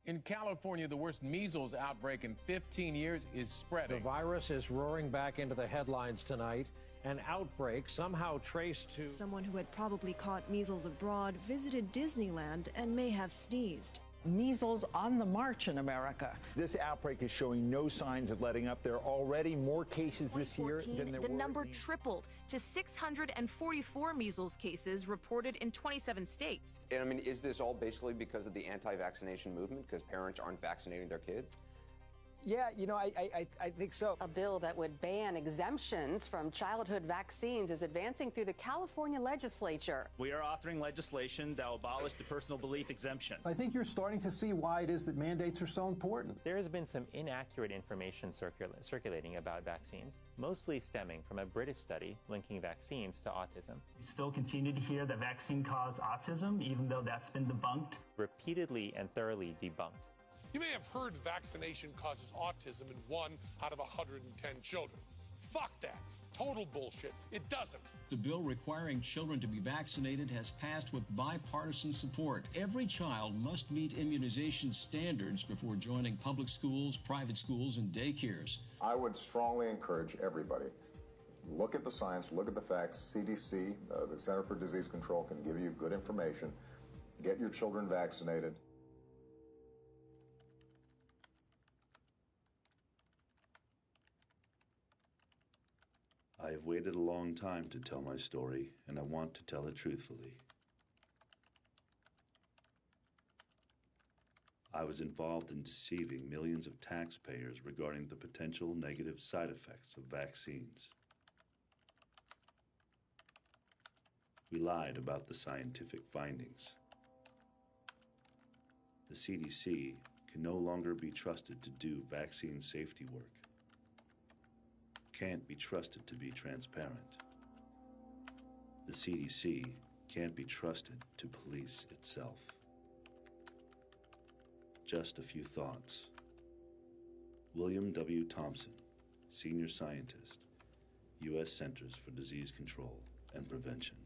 In California, the worst measles outbreak in 15 years is spreading. The virus is roaring back into the headlines tonight. An outbreak somehow traced to someone who had probably caught measles abroad visited Disneyland and may have sneezed. Measles on the march in America. This outbreak is showing no signs of letting up. There are already more cases this year than there were. The number tripled to 644 measles cases reported in 27 states. And I mean, is this all basically because of the anti-vaccination movement, because parents aren't vaccinating their kids? Yeah, you know, I think so. A bill that would ban exemptions from childhood vaccines is advancing through the California legislature. We are authoring legislation that will abolish the personal belief exemption. I think you're starting to see why it is that mandates are so important. There has been some inaccurate information circulating about vaccines, mostly stemming from a British study linking vaccines to autism. We still continue to hear that vaccine caused autism, even though that's been debunked. Repeatedly and thoroughly debunked. You may have heard vaccination causes autism in 1 out of 110 children. Fuck that. Total bullshit. It doesn't. The bill requiring children to be vaccinated has passed with bipartisan support. Every child must meet immunization standards before joining public schools, private schools, and daycares. I would strongly encourage everybody, look at the science, look at the facts. CDC, the Center for Disease Control, can give you good information. Get your children vaccinated. I have waited a long time to tell my story, and I want to tell it truthfully. I was involved in deceiving millions of taxpayers regarding the potential negative side effects of vaccines. We lied about the scientific findings. The CDC can no longer be trusted to do vaccine safety work. Can't be trusted to be transparent. The CDC can't be trusted to police itself. Just a few thoughts. William W. Thompson, Senior Scientist, U.S. Centers for Disease Control and Prevention.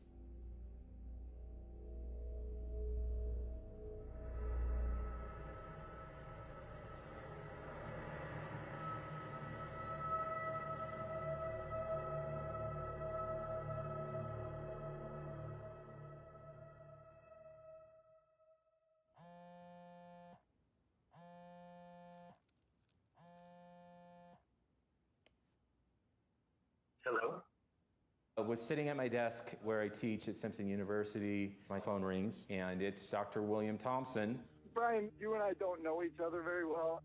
Hello? I was sitting at my desk where I teach at Simpson University. My phone rings, and it's Dr. William Thompson. Brian, you and I don't know each other very well.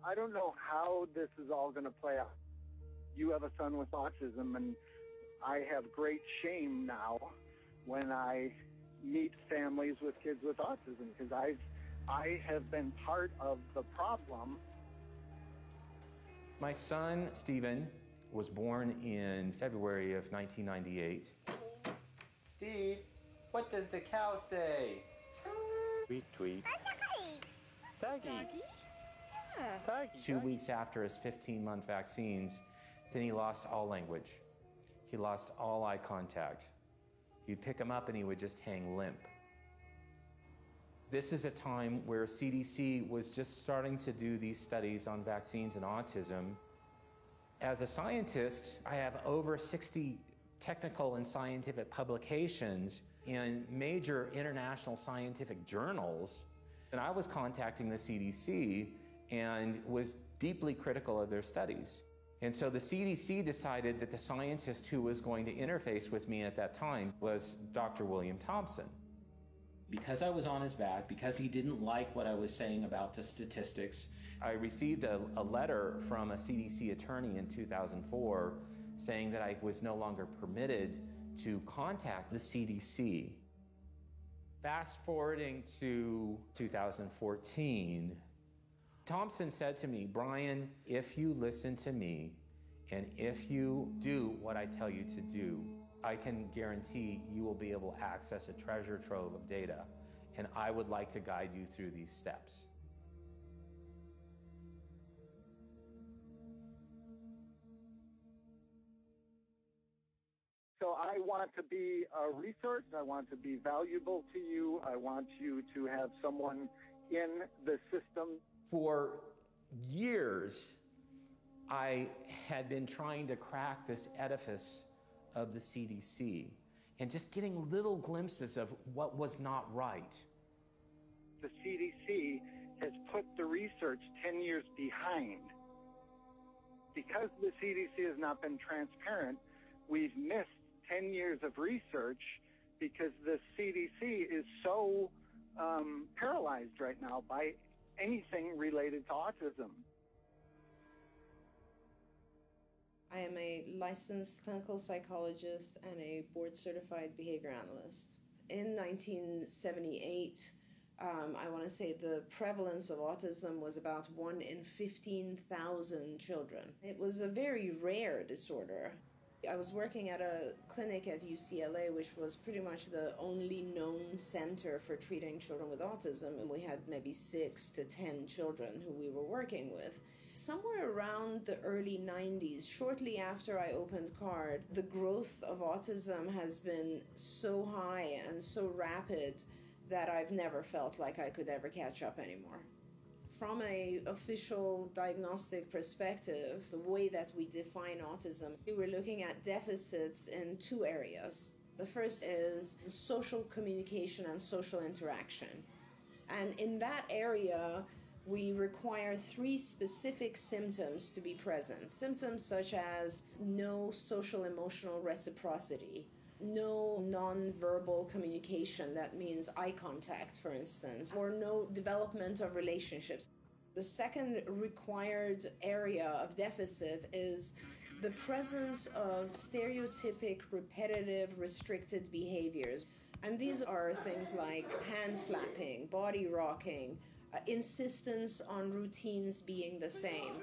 I don't know how this is all going to play out. You have a son with autism, and I have great shame now when I meet families with kids with autism, because I have been part of the problem. My son, Stephen, was born in February of 1998. Steve, what does the cow say? Tweet, tweet. Doggy. Yeah. Doggy. 2 weeks after his 15-month vaccines, then he lost all language. He lost all eye contact. You'd pick him up and he would just hang limp. This is a time where CDC was just starting to do these studies on vaccines and autism. As a scientist, I have over 60 technical and scientific publications in major international scientific journals. And I was contacting the CDC and was deeply critical of their studies. And so the CDC decided that the scientist who was going to interface with me at that time was Dr. William Thompson. Because I was on his back, because he didn't like what I was saying about the statistics, I received a letter from a CDC attorney in 2004 saying that I was no longer permitted to contact the CDC. Fast forwarding to 2014, Thompson said to me, Brian, if you listen to me and if you do what I tell you to do, I can guarantee you will be able to access a treasure trove of data, and I would like to guide you through these steps. So I want to be a resource. I want to be valuable to you. I want you to have someone in the system. For years, I had been trying to crack this edifice of the CDC and just getting little glimpses of what was not right. The CDC has put the research 10 years behind. Because the CDC has not been transparent, we've missed 10 years of research because the CDC is so paralyzed right now by anything related to autism. I am a licensed clinical psychologist and a board-certified behavior analyst. In 1978, I want to say the prevalence of autism was about 1 in 15,000 children. It was a very rare disorder. I was working at a clinic at UCLA, which was pretty much the only known center for treating children with autism, and we had maybe 6 to 10 children who we were working with. Somewhere around the early 90s, shortly after I opened CARD, the growth of autism has been so high and so rapid that I've never felt like I could ever catch up anymore. From an official diagnostic perspective, the way that we define autism, we were looking at deficits in 2 areas. The first is social communication and social interaction. And in that area, we require 3 specific symptoms to be present. Symptoms such as no social emotional reciprocity, no non-verbal communication, that means eye contact, for instance, or no development of relationships. The second required area of deficit is the presence of stereotypic, repetitive, restricted behaviors. And these are things like hand flapping, body rocking, insistence on routines being the same.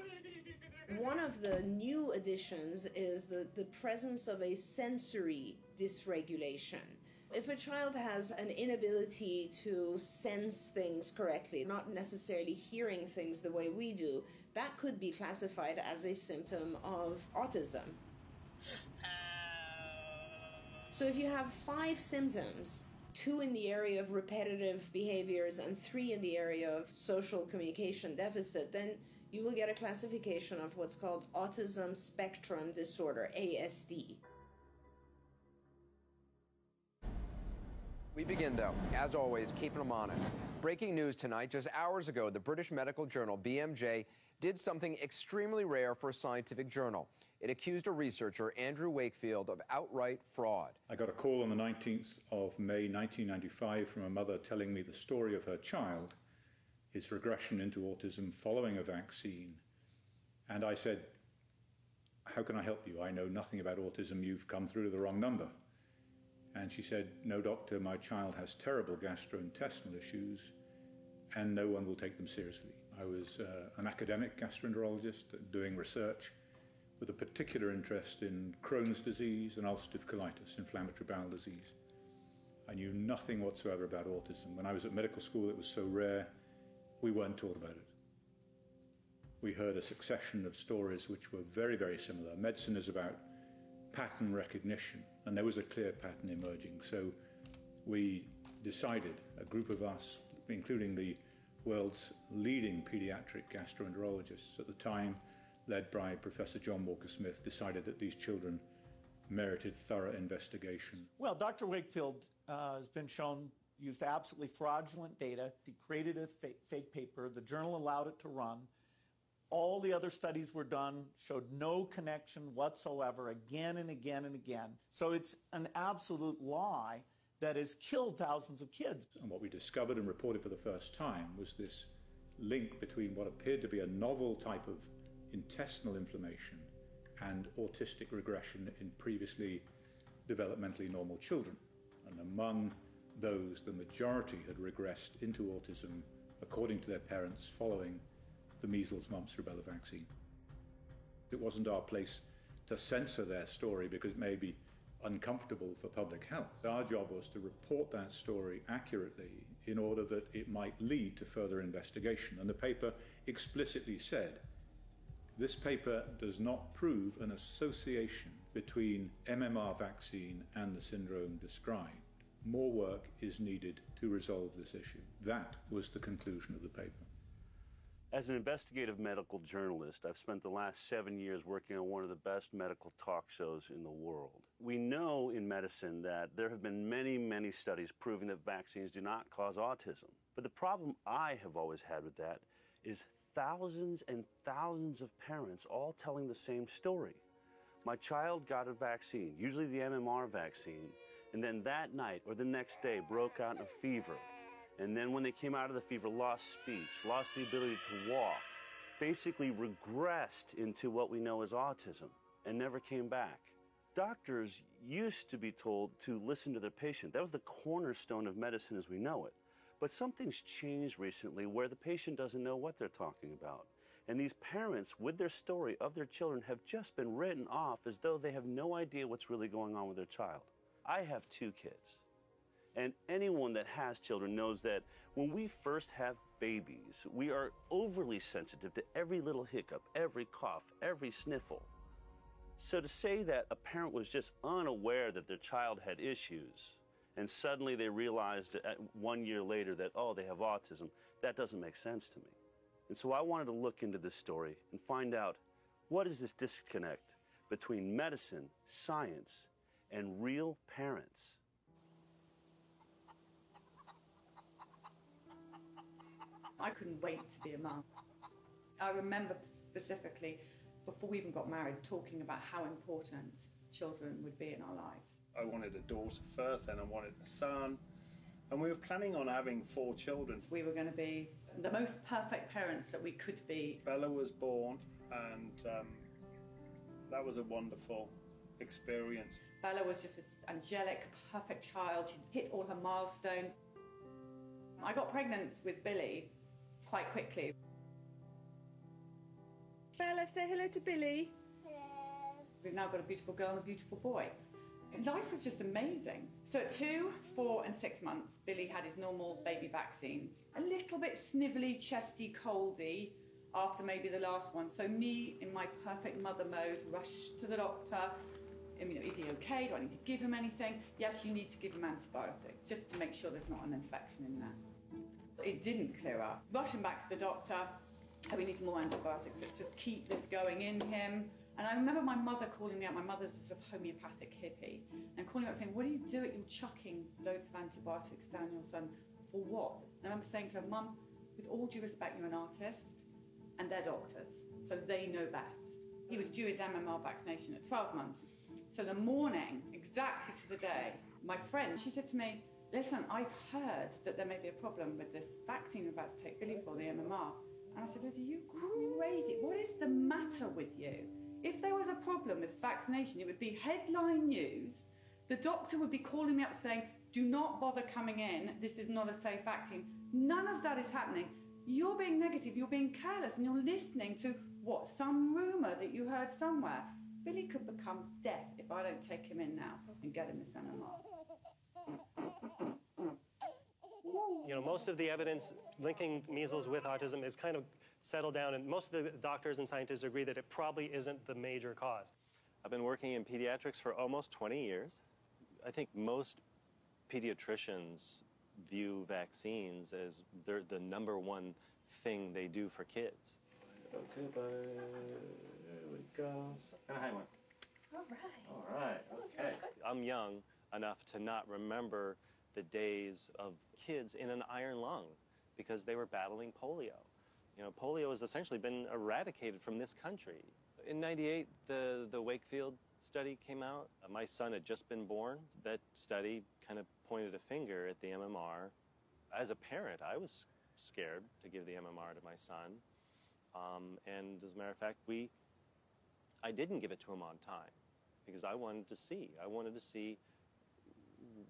One of the new additions is the presence of a sensory dysregulation. If a child has an inability to sense things correctly, not necessarily hearing things the way we do, that could be classified as a symptom of autism. So if you have 5 symptoms, 2 in the area of repetitive behaviors and 3 in the area of social communication deficit, then you will get a classification of what's called autism spectrum disorder, ASD. We begin, though, as always, keeping them on it. Breaking news tonight, just hours ago, the British medical journal BMJ did something extremely rare for a scientific journal. It accused a researcher, Andrew Wakefield, of outright fraud. I got a call on the 19th of May 1995 from a mother telling me the story of her child, his regression into autism following a vaccine. And I said, how can I help you? I know nothing about autism. You've come through to the wrong number. And she said, no, doctor, my child has terrible gastrointestinal issues and no one will take them seriously. I was an academic gastroenterologist doing research with a particular interest in Crohn's disease and ulcerative colitis, inflammatory bowel disease. I knew nothing whatsoever about autism. When I was at medical school, it was so rare, we weren't taught about it. We heard a succession of stories which were very, very similar. Medicine is about pattern recognition, and there was a clear pattern emerging. So we decided, a group of us, including the world's leading pediatric gastroenterologists at the time, led by Professor John Walker-Smith, decided that these children merited thorough investigation. Well, Dr. Wakefield has been shown used absolutely fraudulent data. He created a fake paper. The journal allowed it to run. All the other studies were done, showed no connection whatsoever, again and again and again. So it's an absolute lie that has killed thousands of kids. And what we discovered and reported for the first time was this link between what appeared to be a novel type of intestinal inflammation and autistic regression in previously developmentally normal children. And among those, the majority had regressed into autism according to their parents following the measles, mumps, rubella vaccine. It wasn't our place to censor their story because it may be uncomfortable for public health. Our job was to report that story accurately in order that it might lead to further investigation. And the paper explicitly said, this paper does not prove an association between MMR vaccine and the syndrome described. More work is needed to resolve this issue. That was the conclusion of the paper. As an investigative medical journalist, I've spent the last 7 years working on one of the best medical talk shows in the world. We know in medicine that there have been many, many studies proving that vaccines do not cause autism. But the problem I have always had with that is thousands and thousands of parents all telling the same story. My child got a vaccine, usually the MMR vaccine, and then that night or the next day broke out in a fever. And then when they came out of the fever, lost speech, lost the ability to walk, basically regressed into what we know as autism and never came back. Doctors used to be told to listen to their patient. That was the cornerstone of medicine as we know it. But something's changed recently where the patient doesn't know what they're talking about. And these parents, with their story of their children, have just been written off as though they have no idea what's really going on with their child. I have 2 kids. And anyone that has children knows that when we first have babies, we are overly sensitive to every little hiccup, every cough, every sniffle. So to say that a parent was just unaware that their child had issues, and suddenly they realized at 1 year later that, oh, they have autism, that doesn't make sense to me. And so I wanted to look into this story and find out, what is this disconnect between medicine, science, and real parents? I couldn't wait to be a mum. I remember specifically, before we even got married, talking about how important children would be in our lives. I wanted a daughter first, then I wanted a son, and we were planning on having 4 children. We were going to be the most perfect parents that we could be. Bella was born, and that was a wonderful experience. Bella was just this angelic, perfect child. She hit all her milestones. I got pregnant with Billy quite quickly. Bella, say hello to Billy. Hello. We've now got a beautiful girl and a beautiful boy. And life was just amazing. So at 2, 4 and 6 months, Billy had his normal baby vaccines. A little bit snivelly, chesty, coldy after maybe the last one. So me, in my perfect mother mode, rushed to the doctor. Is he okay? Do I need to give him anything? Yes, you need to give him antibiotics, just to make sure there's not an infection in there. It didn't clear up. Rushing back to the doctor, oh, we need some more antibiotics. Let's just keep this going in him. And I remember my mother calling me out. My mother's a sort of homeopathic hippie, and calling me out saying, what are you doing? You're chucking loads of antibiotics down your son. For what? And I remember saying to her, Mum, with all due respect, you're an artist, and they're doctors, so they know best. He was due his MMR vaccination at 12 months. So the morning, exactly to the day, my friend, she said to me, listen, I've heard that there may be a problem with this vaccine we're about to take Billy for, the MMR. And I said, Liz, are you crazy? What is the matter with you? If there was a problem with this vaccination, it would be headline news. The doctor would be calling me up saying, do not bother coming in. This is not a safe vaccine. None of that is happening. You're being negative, you're being careless, and you're listening to, what, some rumour that you heard somewhere. Billy could become deaf if I don't take him in now and get him this MMR. You know, most of the evidence linking measles with autism is kind of settled down, and most of the doctors and scientists agree that it probably isn't the major cause. I've been working in pediatrics for almost 20 years. I think most pediatricians view vaccines as the #1 thing they do for kids. Okay, bye. There we go. And a high one. All right. All right. Okay. I'm young enough to not remember the days of kids in an iron lung because they were battling polio. You know, polio has essentially been eradicated from this country. In '98, the Wakefield study came out. My son had just been born. That study kind of pointed a finger at the MMR. As a parent, I was scared to give the MMR to my son. And as a matter of fact, I didn't give it to him on time because I wanted to see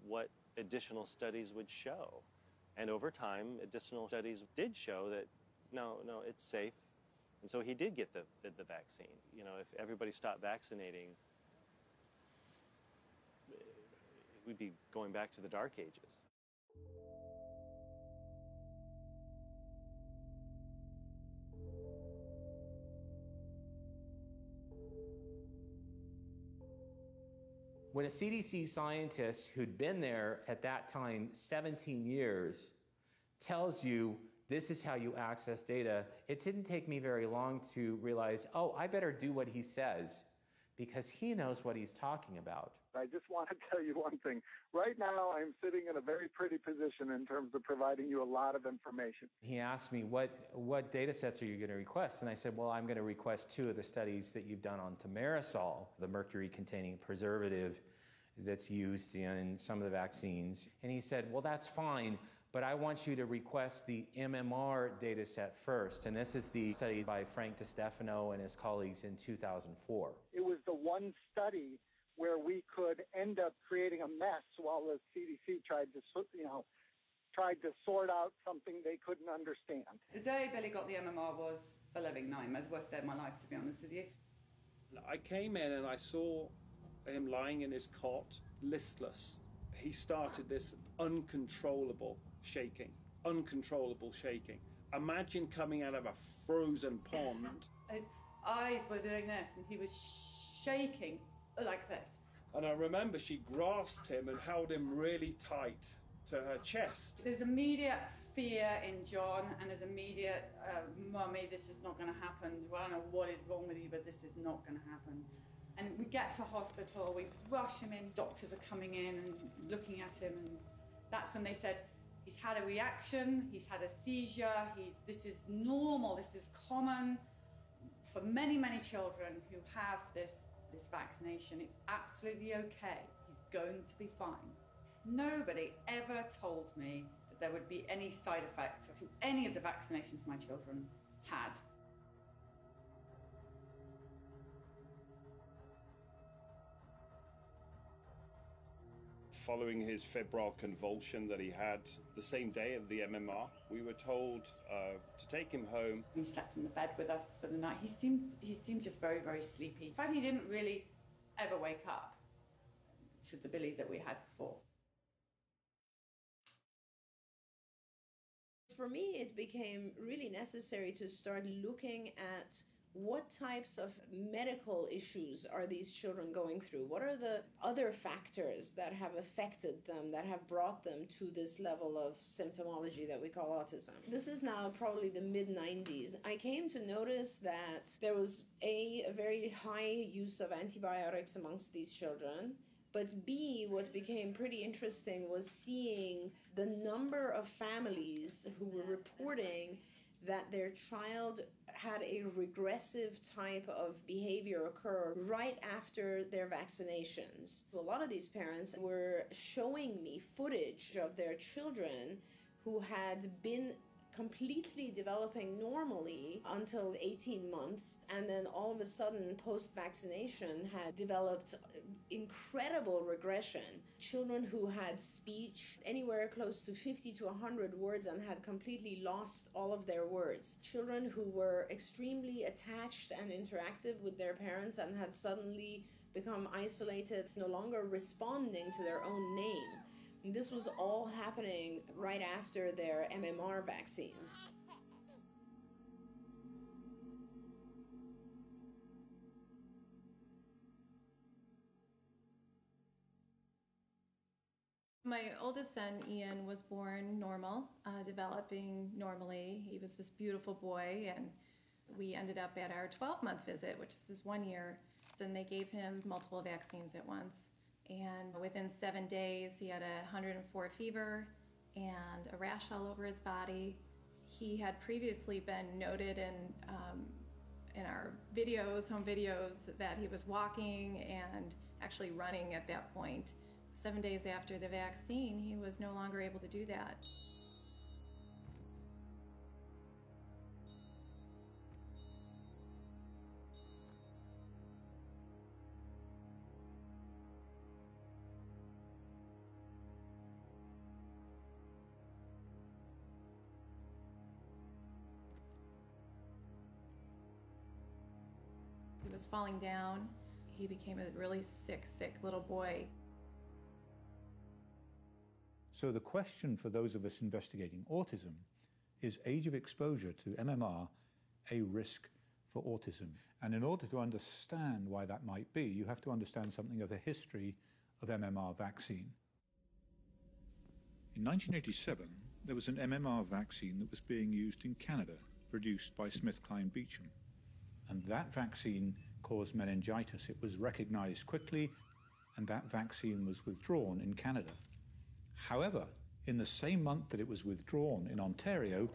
what additional studies would show. And over time, additional studies did show that, no, it's safe. And so he did get the vaccine. You know, if everybody stopped vaccinating, we'd be going back to the dark ages. When a CDC scientist who'd been there at that time 17 years tells you this is how you access data, it didn't take me very long to realize, oh, I better do what he says because he knows what he's talking about. I just want to tell you one thing. Right now, I'm sitting in a very pretty position in terms of providing you a lot of information. He asked me, what data sets are you going to request? And I said, well, I'm going to request 2 of the studies that you've done on thimerosal, the mercury-containing preservative that's used in some of the vaccines. And he said, well, that's fine, but I want you to request the MMR data set first. And this is the study by Frank DiStefano and his colleagues in 2004. It was the one study where we could end up creating a mess while the CDC tried to sort out something they couldn't understand. The day Billy got the MMR was a living nightmare. It was the worst day of my life, to be honest with you. I came in and I saw him lying in his cot, listless. He started this uncontrollable shaking. Imagine coming out of a frozen pond. His eyes were doing this and he was shaking like this. And I remember she grasped him and held him really tight to her chest. There's immediate fear in John and there's immediate, Mummy, this is not going to happen. Well, I don't know what is wrong with you, but this is not going to happen. And we get to hospital, we rush him in, doctors are coming in and looking at him, and that's when they said, he's had a reaction, he's had a seizure, this is normal, this is common for many, many children who have this vaccination. It's absolutely okay. He's going to be fine. Nobody ever told me that there would be any side effect to any of the vaccinations my children had. Following his febrile convulsion that he had the same day of the MMR, we were told to take him home. He slept in the bed with us for the night. He seemed just very, very sleepy. In fact, he didn't really ever wake up to the Billy that we had before. For me, it became really necessary to start looking at what types of medical issues are these children going through? What are the other factors that have affected them, that have brought them to this level of symptomology that we call autism? This is now probably the mid-90s. I came to notice that there was a very high use of antibiotics amongst these children. But B, what became pretty interesting was seeing the number of families who were reporting that their child had a regressive type of behavior occur right after their vaccinations. A lot of these parents were showing me footage of their children who had been completely developing normally until 18 months, and then all of a sudden post-vaccination had developed incredible regression. Children who had speech anywhere close to 50 to 100 words and had completely lost all of their words. Children who were extremely attached and interactive with their parents and had suddenly become isolated, no longer responding to their own name. And this was all happening right after their MMR vaccines. My oldest son, Ian, was born normal, developing normally. He was this beautiful boy, and we ended up at our 12-month visit, which is his 1 year, and they gave him multiple vaccines at once. And within 7 days, he had 104 fever and a rash all over his body. He had previously been noted in our videos, home videos, that he was walking and actually running at that point. 7 days after the vaccine, he was no longer able to do that. He was falling down. He became a really sick little boy. So the question for those of us investigating autism is age of exposure to MMR a risk for autism? And in order to understand why that might be, you have to understand something of the history of MMR vaccine. In 1987, there was an MMR vaccine that was being used in Canada, produced by SmithKline Beecham. And that vaccine caused meningitis. It was recognized quickly, and that vaccine was withdrawn in Canada. However, in the same month that it was withdrawn in Ontario,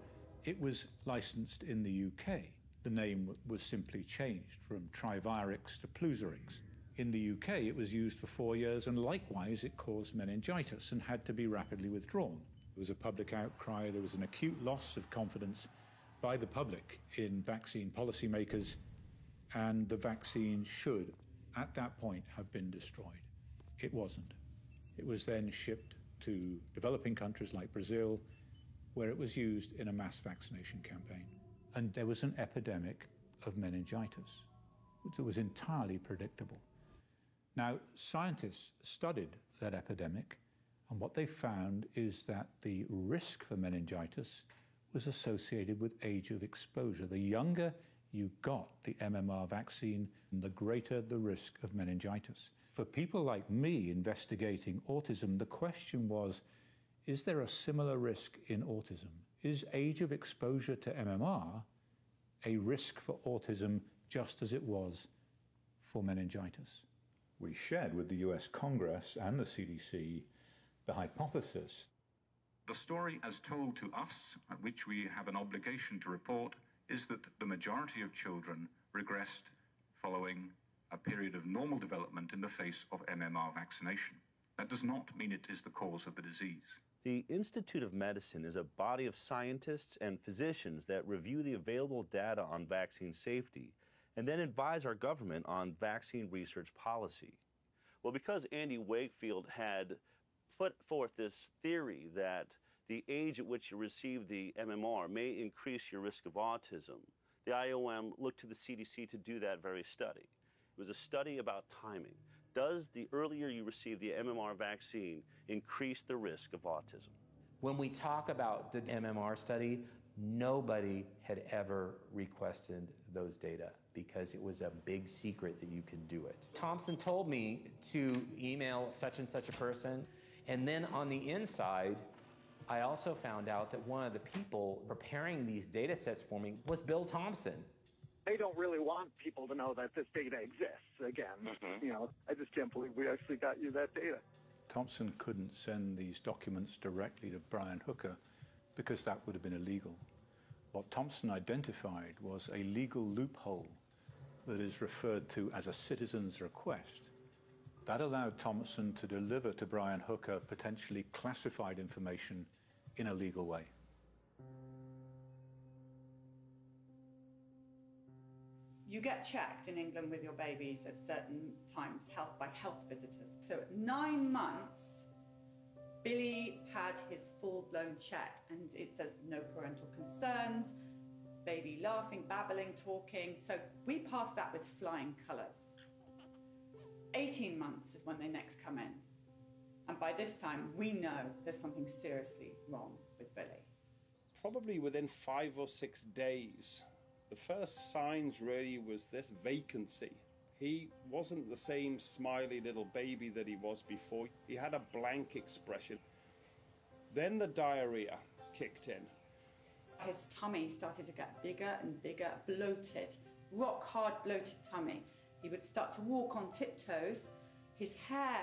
it was licensed in the UK. The name was simply changed from Trivirix to Pluzirix. In the UK, it was used for 4 years, and likewise, it caused meningitis and had to be rapidly withdrawn. There was a public outcry. There was an acute loss of confidence by the public in vaccine policymakers, and the vaccine should, at that point, have been destroyed. It wasn't. It was then shipped to developing countries like Brazil, where it was used in a mass vaccination campaign. And there was an epidemic of meningitis, which was entirely predictable. Now, scientists studied that epidemic, and what they found is that the risk for meningitis was associated with age of exposure. The younger you got the MMR vaccine, the greater the risk of meningitis. For people like me investigating autism, the question was, is there a similar risk in autism? Is age of exposure to MMR a risk for autism just as it was for meningitis? We shared with the US Congress and the CDC the hypothesis. The story as told to us, which we have an obligation to report, is that the majority of children regressed following a period of normal development in the face of MMR vaccination. That does not mean it is the cause of the disease. The Institute of Medicine is a body of scientists and physicians that review the available data on vaccine safety and then advise our government on vaccine research policy. Well, because Andy Wakefield had put forth this theory that the age at which you receive the MMR may increase your risk of autism, the IOM looked to the CDC to do that very study. It was a study about timing. Does the earlier you receive the MMR vaccine increase the risk of autism? When we talk about the MMR study, nobody had ever requested those data because it was a big secret that you could do it. Thompson told me to email such and such a person, and then on the inside, I also found out that one of the people preparing these data sets for me was Bill Thompson. They don't really want people to know that this data exists. Again, you know, I just can't believe we actually got you that data. Thompson couldn't send these documents directly to Brian Hooker because that would have been illegal. What Thompson identified was a legal loophole that is referred to as a citizen's request. That allowed Thompson to deliver to Brian Hooker potentially classified information in a legal way. You get checked in England with your babies at certain times, by health visitors. So at 9 months, Billy had his full-blown check, and it says no parental concerns, baby laughing, babbling, talking. So we passed that with flying colours. 18 months is when they next come in. And by this time, we know there's something seriously wrong with Billy. Probably within 5 or 6 days, the first signs really was this vacancy. He wasn't the same smiley little baby that he was before. He had a blank expression. Then the diarrhea kicked in. His tummy started to get bigger and bigger, bloated, rock hard bloated tummy. He would start to walk on tiptoes. His hair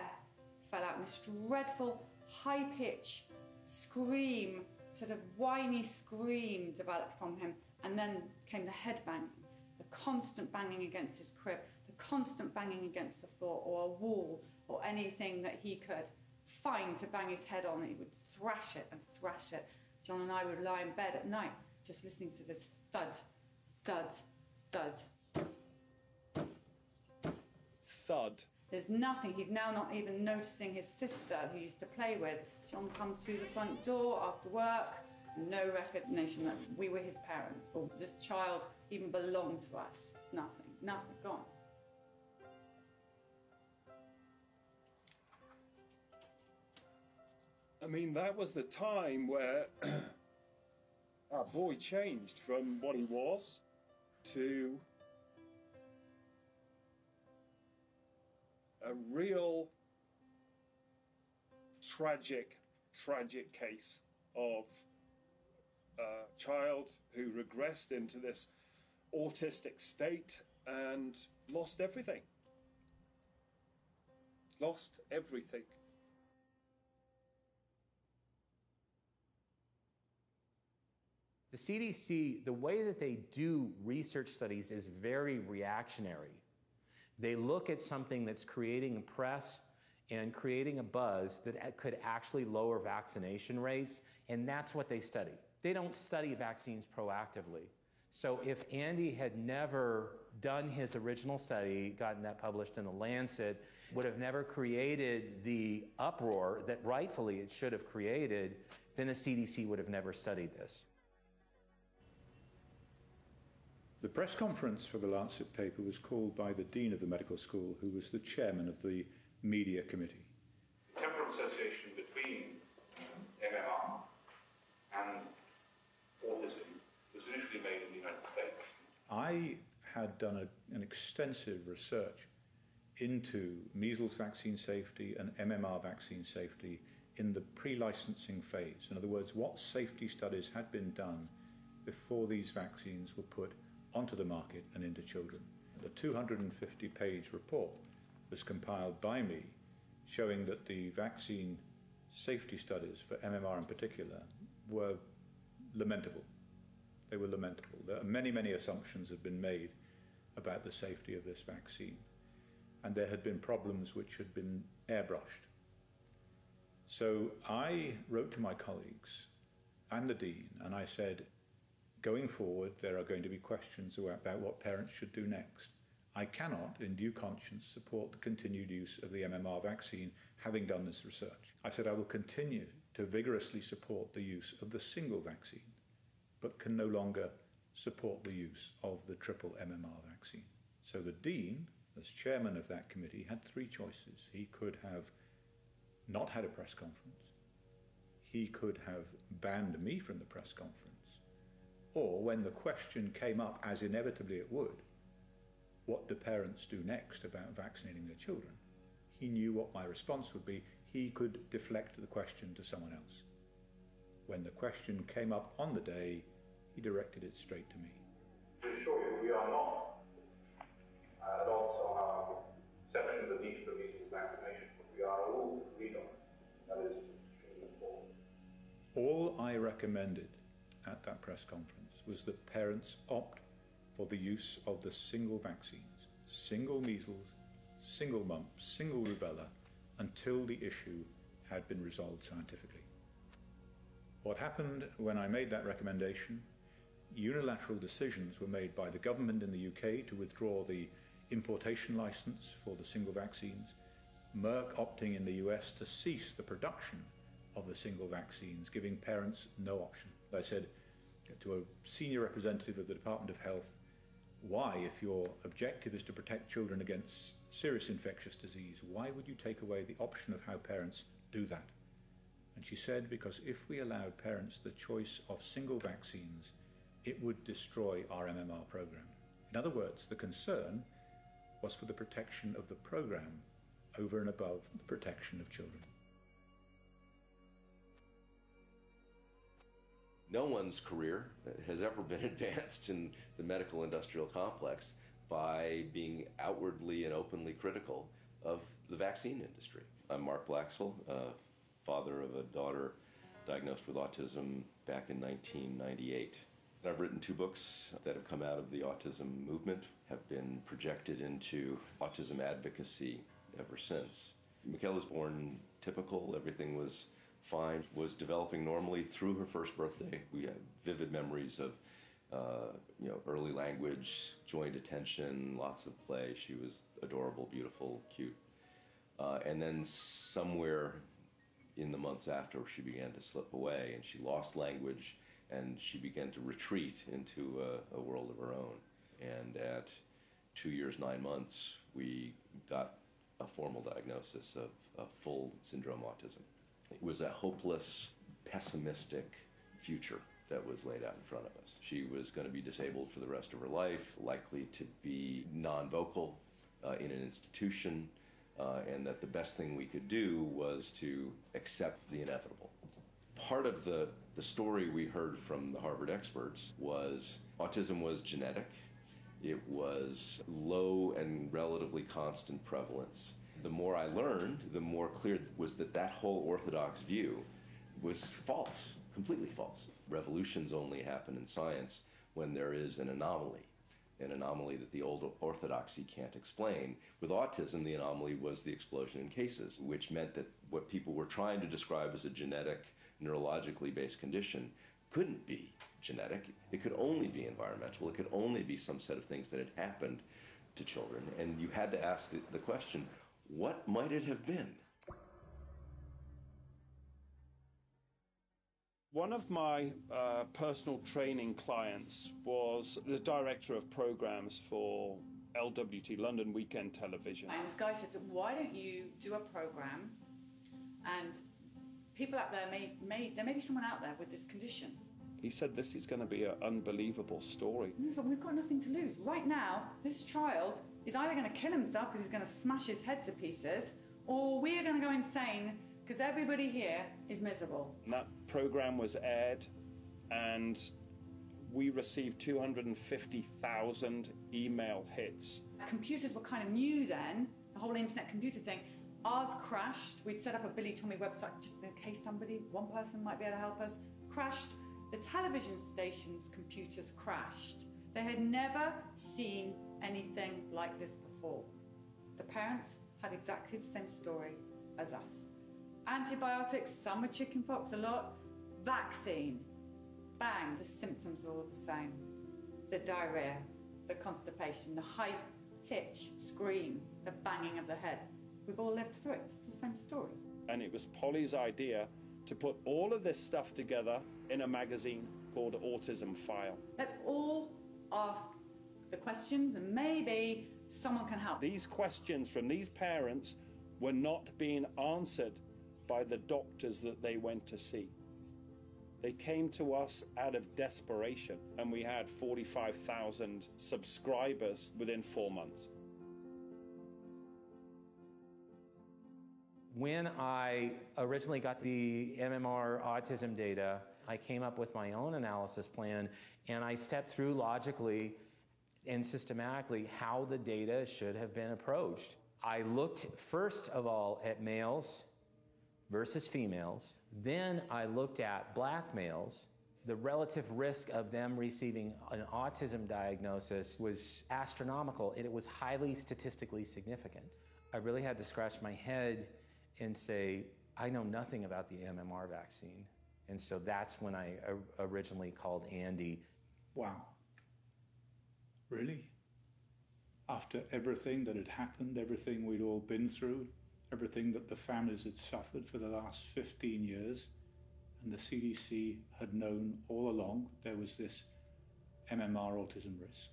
fell out, and this dreadful high-pitched scream, sort of whiny scream developed from him. And then came the head banging, the constant banging against his crib, the constant banging against the floor or a wall or anything that he could find to bang his head on. He would thrash it and thrash it. John and I would lie in bed at night just listening to this thud, thud, thud. Thud. There's nothing. He's now not even noticing his sister who he used to play with. John comes through the front door after work. No recognition that we were his parents or this child even belonged to us. Nothing, nothing, gone. I mean, that was the time where our boy changed from what he was to a real tragic, tragic case of a child who regressed into this autistic state and lost everything. Lost everything. The CDC, the way that they do research studies is very reactionary. They look at something that's creating a press and creating a buzz that could actually lower vaccination rates, and that's what they study. They don't study vaccines proactively. So if Andy had never done his original study, gotten that published in the Lancet, would have never created the uproar that rightfully it should have created, then the CDC would have never studied this. The press conference for the Lancet paper was called by the Dean of the medical school, who was the chairman of the media committee. The temporal association between MMR and autism was initially made in the United States. I had done an extensive research into measles vaccine safety and MMR vaccine safety in the pre-licensing phase. In other words, what safety studies had been done before these vaccines were put onto the market and into children. A 250-page report was compiled by me showing that the vaccine safety studies for MMR in particular were lamentable. They were lamentable. There are many, many assumptions had been made about the safety of this vaccine, and there had been problems which had been airbrushed. So I wrote to my colleagues and the Dean, and I said, going forward, there are going to be questions about what parents should do next. I cannot, in due conscience, support the continued use of the MMR vaccine, having done this research. I said I will continue to vigorously support the use of the single vaccine, but can no longer support the use of the triple MMR vaccine. So the Dean, as chairman of that committee, had three choices. He could have not had a press conference. He could have banned me from the press conference. Or when the question came up, as inevitably it would, what do parents do next about vaccinating their children? He knew what my response would be. He could deflect the question to someone else. When the question came up on the day, he directed it straight to me. To assure you, we are not at all somehow exception to the need for measles vaccination, but we are all legal. That is extremely important. All I recommended at that press conference was that parents opt for the use of the single vaccines, single measles, single mumps, single rubella, until the issue had been resolved scientifically. What happened when I made that recommendation? Unilateral decisions were made by the government in the UK to withdraw the importation license for the single vaccines, Merck opting in the US to cease the production of the single vaccines, giving parents no option. I said to a senior representative of the Department of Health, why, if your objective is to protect children against serious infectious disease, why would you take away the option of how parents do that? And she said, because if we allowed parents the choice of single vaccines, it would destroy our MMR program. In other words, the concern was for the protection of the program over and above the protection of children. No one's career has ever been advanced in the medical industrial complex by being outwardly and openly critical of the vaccine industry. I'm Mark Blaxel, father of a daughter diagnosed with autism back in 1998. I've written 2 books that have come out of the autism movement, have been projected into autism advocacy ever since. Michaela was born typical, everything was fine, was developing normally through her first birthday. We have vivid memories of early language, joint attention, lots of play. She was adorable, beautiful, cute. And then somewhere in the months after, she began to slip away and she lost language and she began to retreat into a world of her own. And at 2 years, 9 months, we got a formal diagnosis of full syndrome autism. It was a hopeless, pessimistic future that was laid out in front of us. She was going to be disabled for the rest of her life, likely to be non-vocal in an institution, and that the best thing we could do was to accept the inevitable. Part of the story we heard from the Harvard experts was autism was genetic. It was low and relatively constant prevalence. The more I learned, the more clear it was that that whole orthodox view was false, completely false. Revolutions only happen in science when there is an anomaly that the old orthodoxy can't explain. With autism, the anomaly was the explosion in cases, which meant that what people were trying to describe as a genetic, neurologically based condition couldn't be genetic. It could only be environmental. It could only be some set of things that had happened to children. And you had to ask the question, what might it have been? One of my personal training clients was the director of programs for LWT, London Weekend Television. And this guy said, why don't you do a program, and people out there there may be someone out there with this condition. He said, this is going to be an unbelievable story. So we've got nothing to lose. Right now, this child is either going to kill himself because he's going to smash his head to pieces, or we are going to go insane because everybody here is miserable. And that program was aired, and we received 250,000 email hits. Computers were kind of new then, the whole internet computer thing. Ours crashed. We'd set up a Billy Tommy website just in case one person might be able to help us. Crashed. The television station's computers crashed. They had never seen anything like this before. The parents had exactly the same story as us. Antibiotics, some with chickenpox, a lot. Vaccine, bang, the symptoms are all the same. The diarrhea, the constipation, the high-pitch scream, the banging of the head. We've all lived through it. It's the same story. And it was Polly's idea to put all of this stuff together in a magazine called Autism File. Let's all ask the questions and maybe someone can help. These questions from these parents were not being answered by the doctors that they went to see. They came to us out of desperation, and we had 45,000 subscribers within 4 months. When I originally got the MMR autism data, I came up with my own analysis plan, and I stepped through logically and systematically how the data should have been approached. I looked first of all at males versus females. Then I looked at black males. The relative risk of them receiving an autism diagnosis was astronomical, and it was highly statistically significant. I really had to scratch my head and say, I know nothing about the MMR vaccine. And so that's when I originally called Andy. Wow. Really? After everything that had happened, everything we'd all been through, everything that the families had suffered for the last 15 years, and the CDC had known all along there was this MMR autism risk.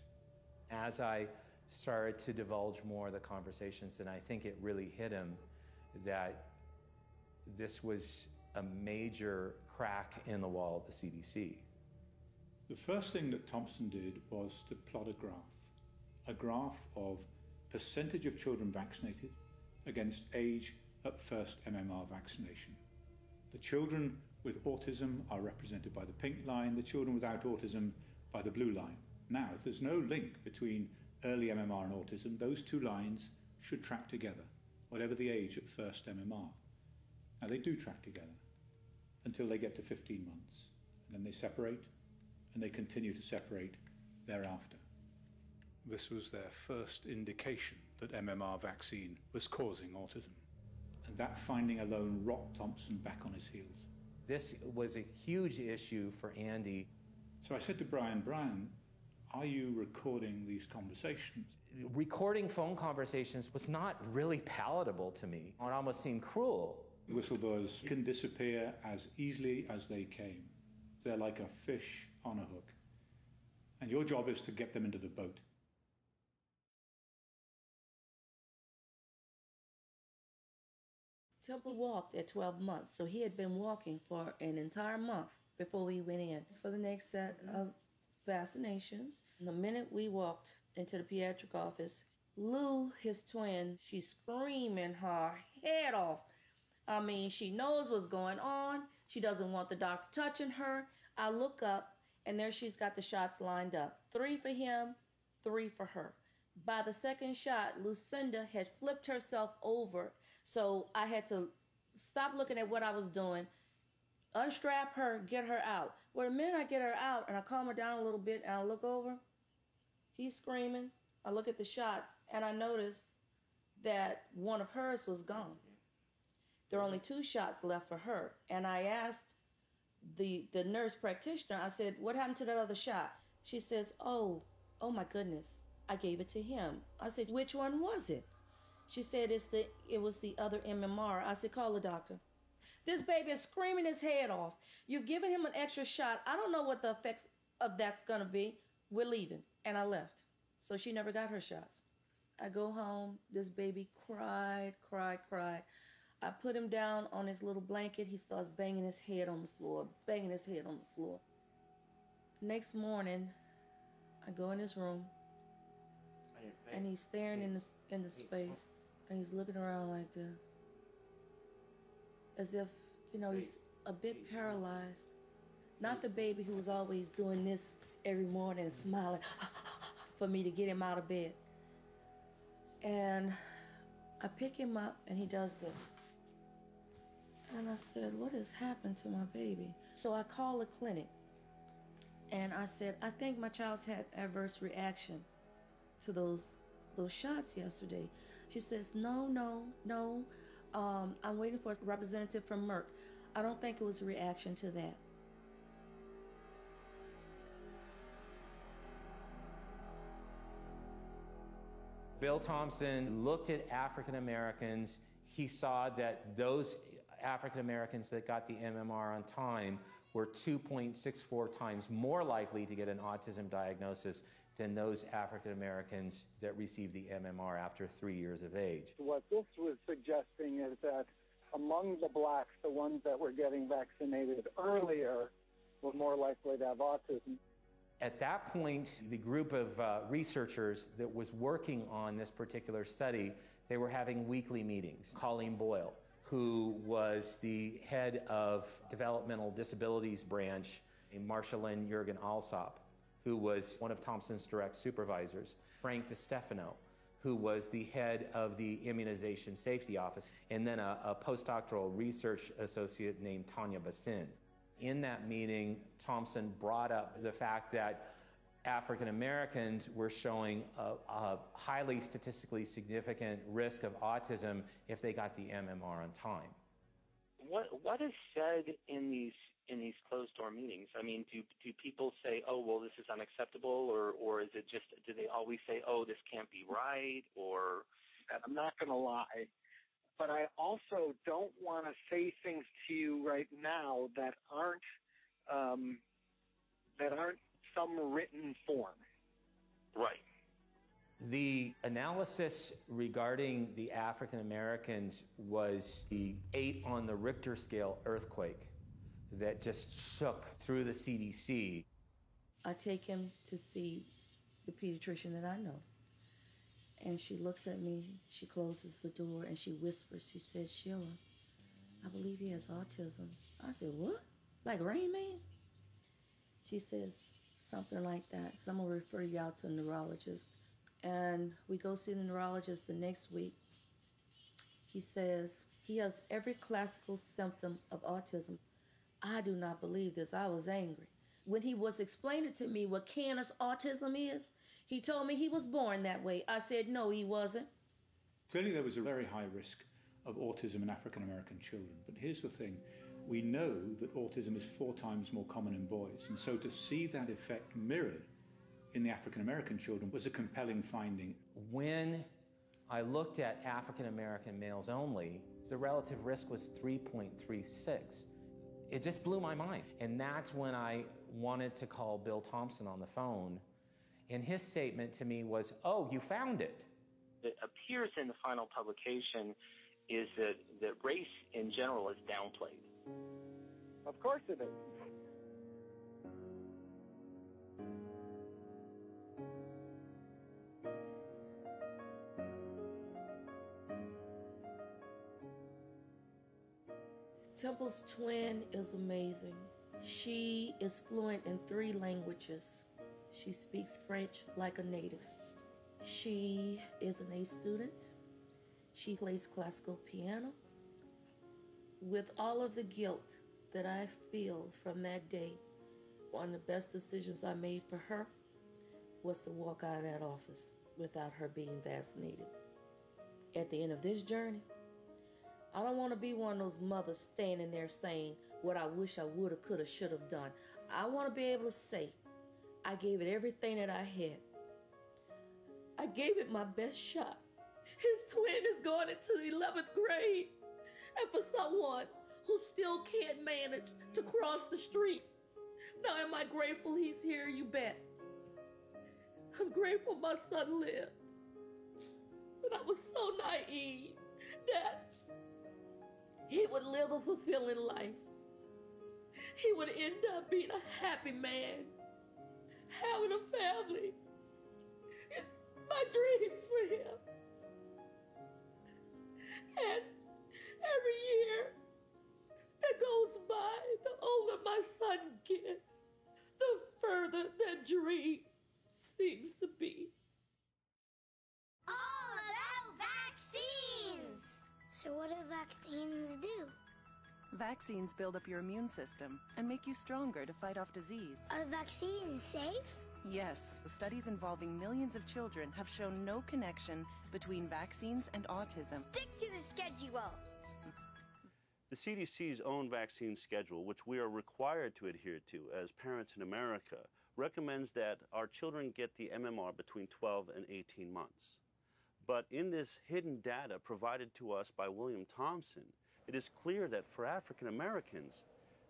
As I started to divulge more of the conversations, then I think it really hit him that this was a major crack in the wall of the CDC. The first thing that Thompson did was to plot a graph of percentage of children vaccinated against age at first MMR vaccination. The children with autism are represented by the pink line, the children without autism by the blue line. Now, if there's no link between early MMR and autism, those two lines should track together, whatever the age at first MMR. Now, they do track together until they get to 15 months, and then they separate, and they continue to separate thereafter. This was their first indication that MMR vaccine was causing autism. And that finding alone rocked Thompson back on his heels. This was a huge issue for Andy. So I said to Brian, are you recording these conversations? Recording phone conversations was not really palatable to me. It almost seemed cruel. Whistleblowers can disappear as easily as they came. They're like a fish on a hook. And your job is to get them into the boat. Temple walked at 12 months, so he had been walking for an entire month before we went in for the next set of vaccinations. The minute we walked into the pediatric office, Lou, his twin, she's screaming her head off. I mean, she knows what's going on. She doesn't want the doctor touching her. I look up, and there she's got the shots lined up. 3 for him, 3 for her. By the second shot, Lucinda had flipped herself over, so I had to stop looking at what I was doing, unstrap her, get her out. Well, the minute I get her out and I calm her down a little bit and I look over, he's screaming. I look at the shots, and I notice that one of hers was gone. There are only 2 shots left for her. And I asked the nurse practitioner, I said, what happened to that other shot? She says, oh my goodness, I gave it to him. I said, which one was it? She said, it was the other MMR. I said, call the doctor. This baby is screaming his head off. You've given him an extra shot. I don't know what the effects of that's going to be. We're leaving. And I left. So she never got her shots. I go home. This baby cried. I put him down on his little blanket. He starts banging his head on the floor. The next morning, I go in his room, and he's staring in the space, and he's looking around like this, as if, he's a bit paralyzed. Not the baby who was always doing this every morning and smiling for me to get him out of bed. And I pick him up, and he does this. And I said, what has happened to my baby? So I call the clinic, and I said, I think my child's had adverse reaction to those shots yesterday. She says, no. I'm waiting for a representative from Merck. I don't think it was a reaction to that. Bill Thompson looked at African Americans. He saw that those African Americans that got the MMR on time were 2.64 times more likely to get an autism diagnosis than those African Americans that received the MMR after 3 years of age. What this was suggesting is that among the blacks, the ones that were getting vaccinated earlier were more likely to have autism. At that point, the group of researchers that was working on this particular study, they were having weekly meetings. Colleen Boyle, who was the head of developmental disabilities branch, and Marshalyn Jurgen-Alsop, who was one of Thompson's direct supervisors, Frank DiStefano, who was the head of the immunization safety office, and then a postdoctoral research associate named Tanya Bassin. In that meeting, Thompson brought up the fact that African Americans were showing a highly statistically significant risk of autism if they got the MMR on time. What is said in these closed-door meetings? I mean, do people say, oh, well, this is unacceptable, or is it just, do they always say, oh, this can't be right, or? I'm not going to lie, but I also don't want to say things to you right now that aren't some written form. Right. The analysis regarding the African Americans was the 8 on the Richter scale earthquake that just shook through the CDC. I take him to see the pediatrician that I know. And she looks at me, she closes the door, and she whispers, she says, Sheila, I believe he has autism. I said, what? Like Rain Man? She says something like that. I'm going to refer you out to a neurologist. And we go see the neurologist the next week. He says he has every classical symptom of autism. I do not believe this. I was angry. When he was explaining to me what Canner's autism is, he told me he was born that way. I said, no, he wasn't. Clearly there was a very high risk of autism in African American children. But here's the thing. We know that autism is 4 times more common in boys. And so to see that effect mirrored in the African American children was a compelling finding. When I looked at African American males only, the relative risk was 3.36. It just blew my mind. And that's when I wanted to call Bill Thompson on the phone. And his statement to me was, oh, you found it. It appears in the final publication is that race in general is downplayed. Of course it is. Temple's twin is amazing. She is fluent in 3 languages. She speaks French like a native. She is an A student. She plays classical piano. With all of the guilt that I feel from that day, one of the best decisions I made for her was to walk out of that office without her being vaccinated. At the end of this journey, I don't want to be one of those mothers standing there saying what I wish I would have, could have, should have done. I want to be able to say, I gave it everything that I had. I gave it my best shot. His twin is going into the 11th grade. And for someone who still can't manage to cross the street, now am I grateful he's here? You bet. I'm grateful my son lived. And I was so naive that he would live a fulfilling life. He would end up being a happy man, having a family. It's my dreams for him. And every year that goes by, the older my son gets, the further that dream seems to be. All about vaccines! So what do vaccines do? Vaccines build up your immune system and make you stronger to fight off disease. Are vaccines safe? Yes, studies involving millions of children have shown no connection between vaccines and autism. Stick to the schedule. The CDC's own vaccine schedule, which we are required to adhere to as parents in America, recommends that our children get the MMR between 12 and 18 months. But in this hidden data provided to us by William Thompson, it is clear that for African Americans,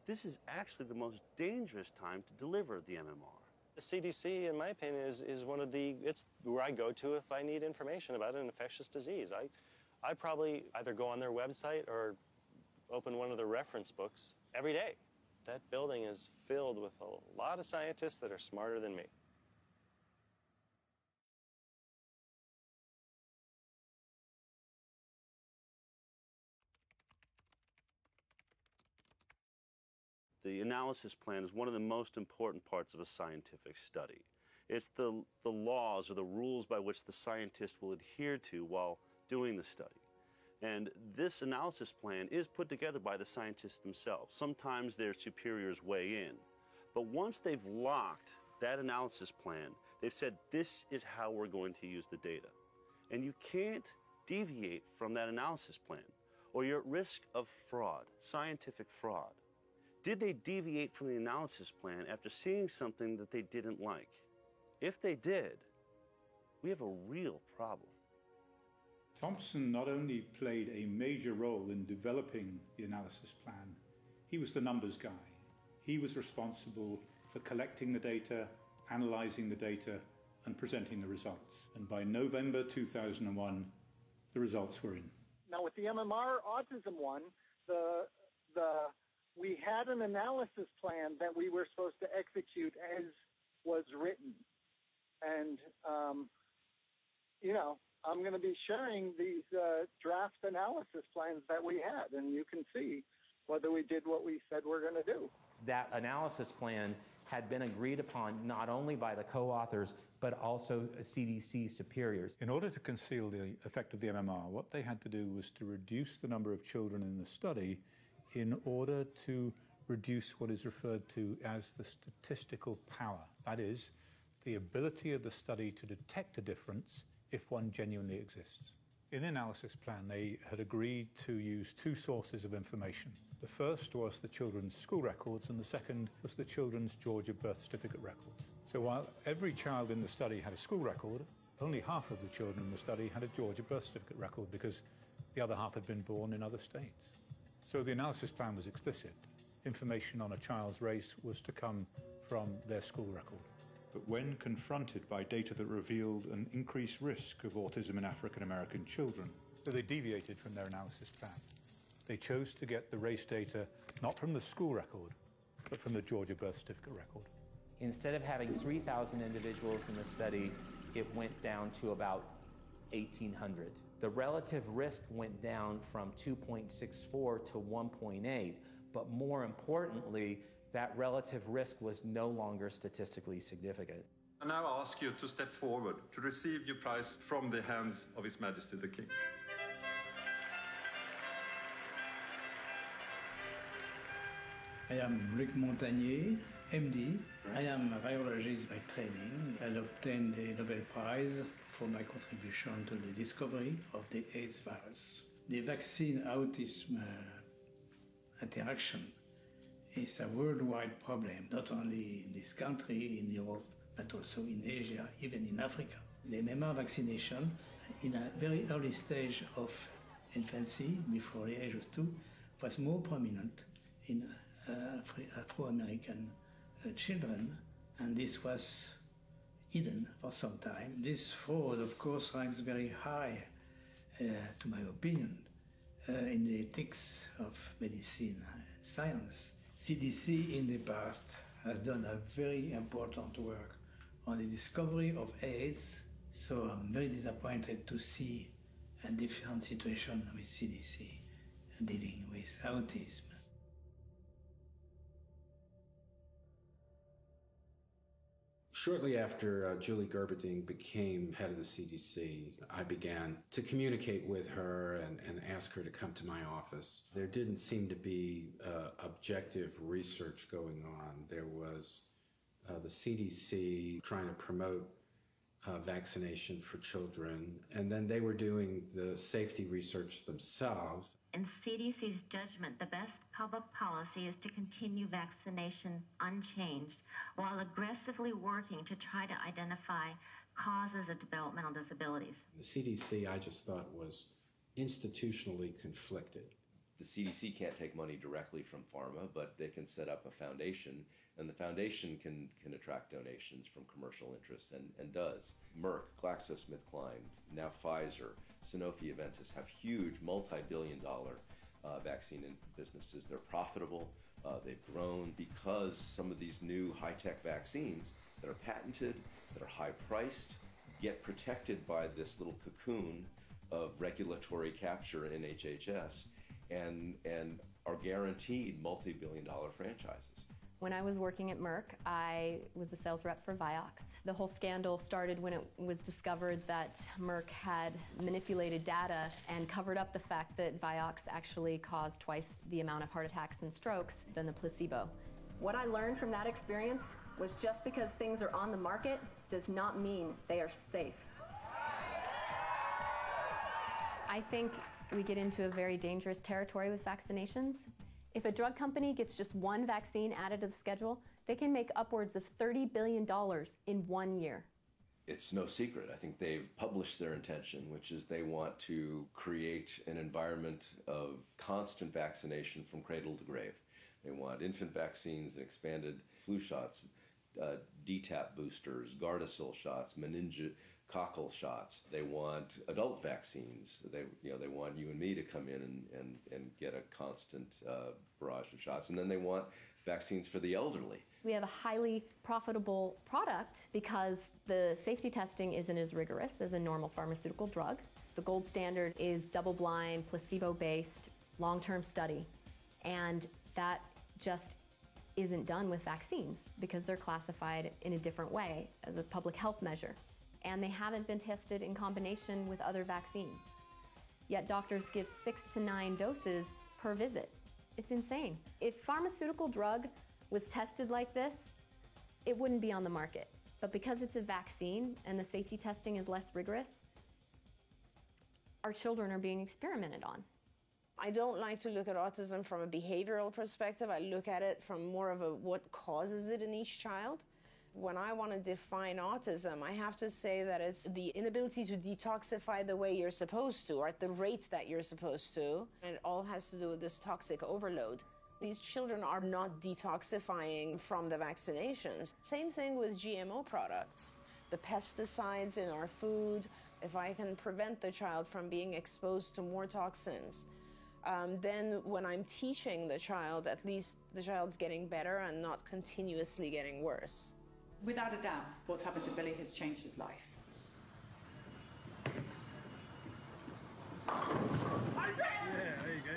this is actually the most dangerous time to deliver the MMR. The CDC, in my opinion, is one of it's where I go to if I need information about an infectious disease. I probably either go on their website or open one of their reference books every day. That building is filled with a lot of scientists that are smarter than me. The analysis plan is one of the most important parts of a scientific study. It's the laws or the rules by which the scientist will adhere to while doing the study. And this analysis plan is put together by the scientists themselves. Sometimes their superiors weigh in. But once they've locked that analysis plan, they've said this is how we're going to use the data. And you can't deviate from that analysis plan, or you're at risk of fraud, scientific fraud. Did they deviate from the analysis plan after seeing something that they didn't like? If they did, we have a real problem. Thompson not only played a major role in developing the analysis plan, he was the numbers guy. He was responsible for collecting the data, analyzing the data, and presenting the results. And by November 2001, the results were in. Now with the MMR autism one, we had an analysis plan that we were supposed to execute as was written. And, I'm going to be sharing these draft analysis plans that we had, and you can see whether we did what we said we're going to do. That analysis plan had been agreed upon not only by the co-authors, but also CDC superiors. In order to conceal the effect of the MMR, what they had to do was to reduce the number of children in the study in order to reduce what is referred to as the statistical power. That is, the ability of the study to detect a difference if one genuinely exists. In the analysis plan, they had agreed to use 2 sources of information. The first was the children's school records, and the second was the children's Georgia birth certificate records. So while every child in the study had a school record, only half of the children in the study had a Georgia birth certificate record because the other half had been born in other states. So the analysis plan was explicit. Information on a child's race was to come from their school record. But when confronted by data that revealed an increased risk of autism in African American children, so they deviated from their analysis plan. They chose to get the race data not from the school record, but from the Georgia birth certificate record. Instead of having 3,000 individuals in the study, it went down to about 1800. The relative risk went down from 2.64 to 1.8, but more importantly, that relative risk was no longer statistically significant. I now ask you to step forward to receive your prize from the hands of His Majesty the King. I am Luc Montagnier, MD. I am a virologist by training. I obtained the Nobel Prize for my contribution to the discovery of the AIDS virus. The vaccine-autism interaction is a worldwide problem, not only in this country, in Europe, but also in Asia, even in Africa. The MMR vaccination, in a very early stage of infancy, before the age of 2, was more prominent in Afro-American children, and this was hidden for some time. This fraud, of course, ranks very high, to my opinion, in the ethics of medicine and science. CDC in the past has done a very important work on the discovery of AIDS, so I'm very disappointed to see a different situation with CDC dealing with autism. Shortly after Julie Gerberding became head of the CDC, I began to communicate with her and ask her to come to my office. There didn't seem to be objective research going on. There was the CDC trying to promote vaccination for children, and then they were doing the safety research themselves. In CDC's judgment, the best public policy is to continue vaccination unchanged while aggressively working to try to identify causes of developmental disabilities. The CDC, I just thought, was institutionally conflicted. The CDC can't take money directly from pharma, but they can set up a foundation, and the foundation can attract donations from commercial interests, and does. Merck, GlaxoSmithKline, now Pfizer, Sanofi, Aventis have huge multi-billion-dollar vaccine businesses. They're profitable. They've grown because some of these new high-tech vaccines that are patented, that are high-priced, get protected by this little cocoon of regulatory capture in HHS, and are guaranteed multi-billion-dollar franchises. When I was working at Merck, I was a sales rep for Vioxx. The whole scandal started when it was discovered that Merck had manipulated data and covered up the fact that Vioxx actually caused twice the amount of heart attacks and strokes than the placebo. What I learned from that experience was just because things are on the market does not mean they are safe. I think we get into a very dangerous territory with vaccinations. If a drug company gets just one vaccine added to the schedule, they can make upwards of $30 billion in 1 year. It's no secret. I think they've published their intention, which is they want to create an environment of constant vaccination from cradle to grave. They want infant vaccines and expanded flu shots, DTaP boosters, Gardasil shots, meningococcal shots. They want adult vaccines. They want you and me to come in and get a constant barrage of shots. And then they want vaccines for the elderly. We have a highly profitable product because the safety testing isn't as rigorous as a normal pharmaceutical drug. The gold standard is double-blind, placebo-based, long-term study. And that just isn't done with vaccines because they're classified in a different way as a public health measure. And they haven't been tested in combination with other vaccines. Yet doctors give 6 to 9 doses per visit. It's insane. If pharmaceutical drug was tested like this, it wouldn't be on the market. But because it's a vaccine and the safety testing is less rigorous, our children are being experimented on. I don't like to look at autism from a behavioral perspective. I look at it from more of a what causes it in each child. When I want to define autism, I have to say that it's the inability to detoxify the way you're supposed to, or at the rate that you're supposed to. And it all has to do with this toxic overload. These children are not detoxifying from the vaccinations. Same thing with GMO products. The pesticides in our food, if I can prevent the child from being exposed to more toxins, then when I'm teaching the child, at least the child's getting better and not continuously getting worse. Without a doubt, what's happened to Billy has changed his life.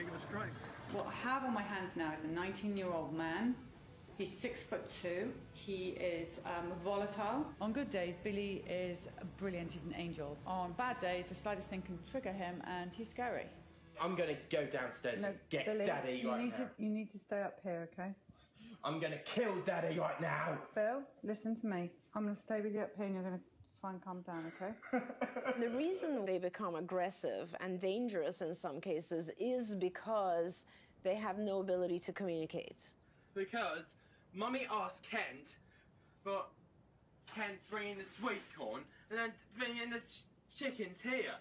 big of a strike. What I have on my hands now is a 19-year-old man. He's 6'2". He is volatile. On good days, Billy is brilliant. He's an angel. On bad days, the slightest thing can trigger him, and he's scary. I'm going to go downstairs and get Billy, Daddy right now. you need to stay up here, okay? I'm going to kill Daddy right now. Bill, listen to me. I'm going to stay with you up here, and you're going to try and calm down, okay? The reason they become aggressive and dangerous in some cases is because they have no ability to communicate. Because Mummy asked Kent for Kent bringing the sweet corn and then bringing the chickens here.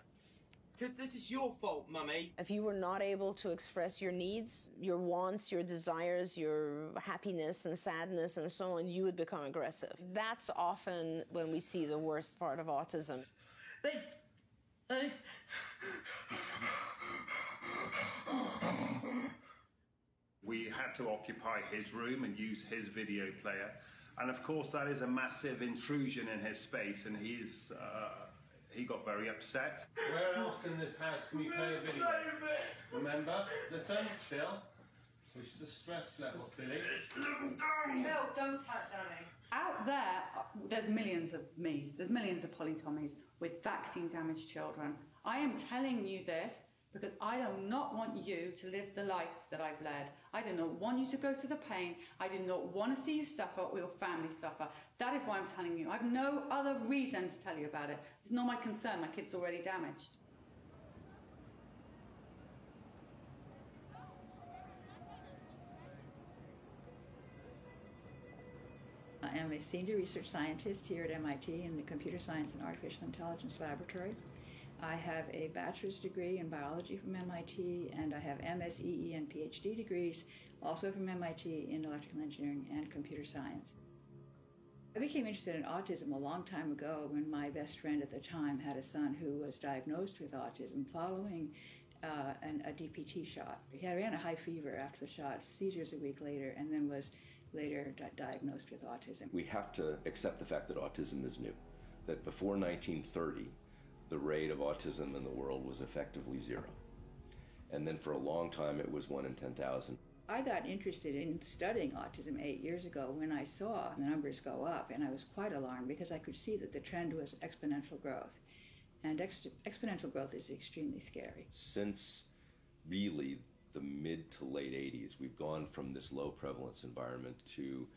Because this is your fault, Mummy. If you were not able to express your needs, your wants, your desires, your happiness and sadness and so on, you would become aggressive. That's often when we see the worst part of autism. We had to occupy his room and use his video player. And of course, that is a massive intrusion in his space, and he got very upset. Where else in this house can we play a video? Remember? Listen, Bill. Push the stress level, Billy. It's level down! Bill, don't touch Danny. Out there, there's millions of me's. There's millions of polytomies with vaccine-damaged children. I am telling you this because I do not want you to live the life that I've led. I do not want you to go through the pain. I do not want to see you suffer or your family suffer. That is why I'm telling you. I have no other reason to tell you about it. It's not my concern. My kid's already damaged. I am a senior research scientist here at MIT in the Computer Science and Artificial Intelligence Laboratory. I have a bachelor's degree in biology from MIT, and I have MSEE and PhD degrees also from MIT in electrical engineering and computer science. I became interested in autism a long time ago when my best friend at the time had a son who was diagnosed with autism following a DPT shot. He ran a high fever after the shot, seizures a week later, and then was later diagnosed with autism. We have to accept the fact that autism is new, that before 1930, the rate of autism in the world was effectively zero. And then for a long time, it was 1 in 10,000. I got interested in studying autism 8 years ago when I saw the numbers go up, and I was quite alarmed because I could see that the trend was exponential growth. And exponential growth is extremely scary. Since really the mid to late 80s, we've gone from this low prevalence environment to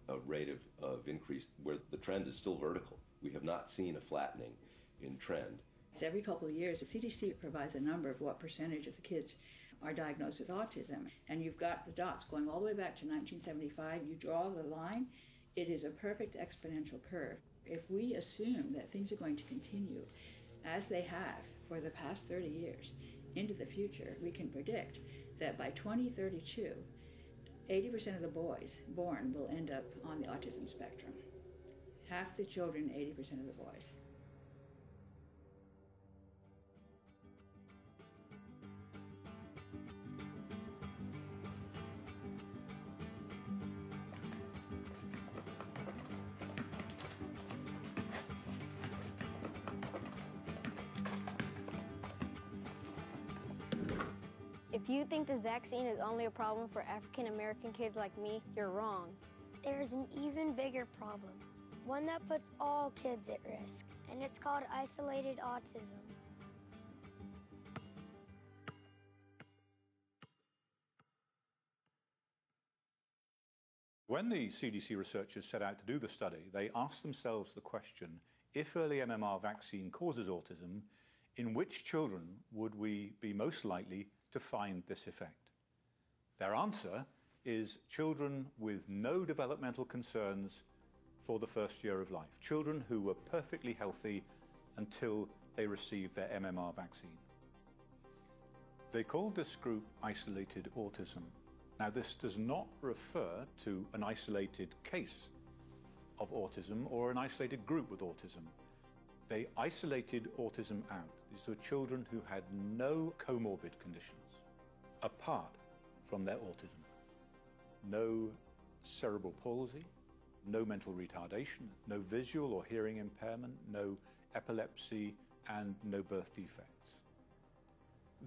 a rate of increase where the trend is still vertical. We have not seen a flattening in trend. Every couple of years, the CDC provides a number of what percentage of the kids are diagnosed with autism. And you've got the dots going all the way back to 1975. You draw the line, it is a perfect exponential curve. If we assume that things are going to continue as they have for the past 30 years into the future, we can predict that by 2032, 80% of the boys born will end up on the autism spectrum. Half the children, 80% of the boys. If you think this vaccine is only a problem for African American kids like me, you're wrong. There's an even bigger problem, one that puts all kids at risk, and it's called isolated autism. When the CDC researchers set out to do the study, they asked themselves the question, if early MMR vaccine causes autism, in which children would we be most likely to find this effect? Their answer is children with no developmental concerns for the first year of life, children who were perfectly healthy until they received their MMR vaccine. They called this group isolated autism. Now, this does not refer to an isolated case of autism or an isolated group with autism. They isolated autism out. These were children who had no comorbid conditions apart from their autism. No cerebral palsy, no mental retardation, no visual or hearing impairment, no epilepsy, and no birth defects.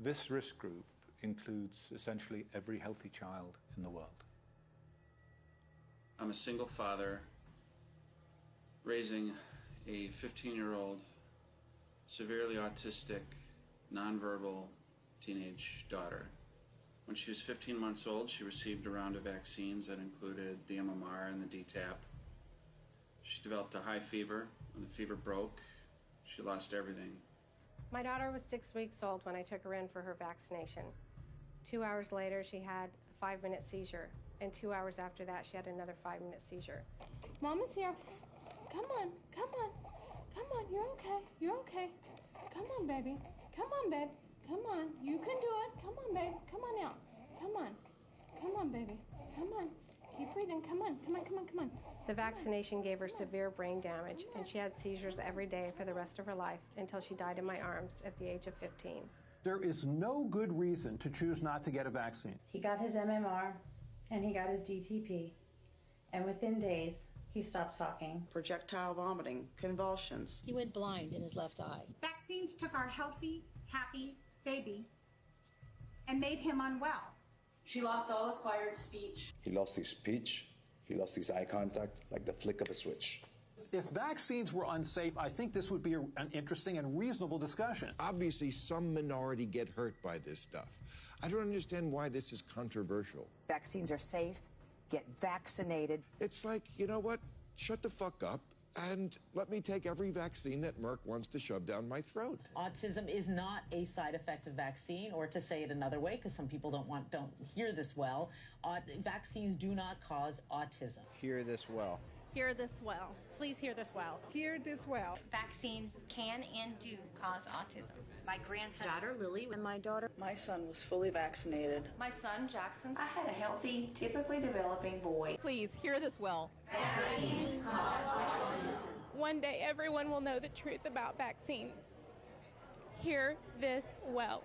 This risk group includes essentially every healthy child in the world. I'm a single father raising a 15-year-old, severely autistic, nonverbal teenage daughter. When she was 15 months old, she received a round of vaccines that included the MMR and the DTaP. She developed a high fever. When the fever broke, she lost everything. My daughter was 6 weeks old when I took her in for her vaccination. 2 hours later, she had a 5-minute seizure. And 2 hours after that, she had another 5-minute seizure. Mama's here. Come on, come on, come on. You're okay. You're okay. Come on, baby. Come on, babe. Come on. You can do it. Come on, babe. Come on now. Come on. Come on, baby. Come on. Keep breathing. Come on. Come on, come on, come on. The vaccination gave her severe brain damage, and she had seizures every day for the rest of her life until she died in my arms at the age of 15. There is no good reason to choose not to get a vaccine. He got his MMR and he got his DTP, and within days, he stopped talking. Projectile vomiting, convulsions. He went blind in his left eye. Vaccines took our healthy, happy baby and made him unwell. She lost all acquired speech. He lost his speech, he lost his eye contact, like the flick of a switch. If vaccines were unsafe, I think this would be an interesting and reasonable discussion. Obviously, some minority get hurt by this stuff. I don't understand why this is controversial. Vaccines are safe. Get vaccinated. It's like, you know what? Shut the fuck up and let me take every vaccine that Merck wants to shove down my throat. Autism is not a side effect of vaccine, or to say it another way, because some people don't hear this well. Vaccines do not cause autism. Hear this well. Hear this well. Please hear this well. Hear this well. Vaccines can and do cause autism. My grandson, daughter Lily, and my daughter. My son was fully vaccinated. My son Jackson. I had a healthy, typically developing boy. Please hear this well. Vaccines cause autism. One day everyone will know the truth about vaccines. Hear this well.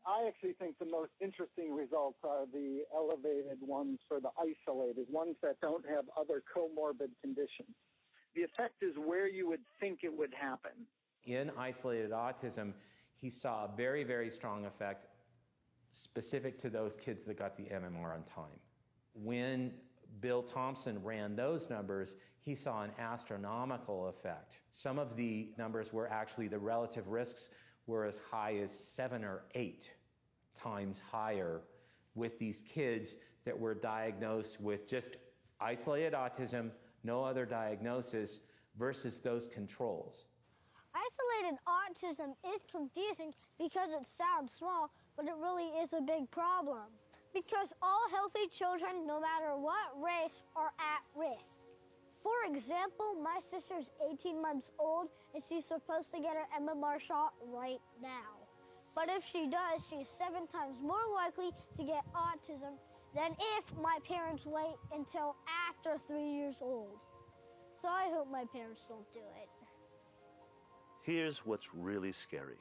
I actually think the most interesting results are the elevated ones for the isolated, ones that don't have other comorbid conditions. The effect is where you would think it would happen. In isolated autism, he saw a very, very strong effect specific to those kids that got the MMR on time. When Bill Thompson ran those numbers, he saw an astronomical effect. Some of the numbers were actually, the relative risks were as high as 7 or 8 times higher with these kids that were diagnosed with just isolated autism, no other diagnosis, versus those controls. Isolated autism is confusing because it sounds small, but it really is a big problem. Because all healthy children, no matter what race, are at risk. For example, my sister's 18 months old and she's supposed to get her MMR shot right now. But if she does, she's 7 times more likely to get autism than if my parents wait until after 3 years old. So I hope my parents don't do it. Here's what's really scary.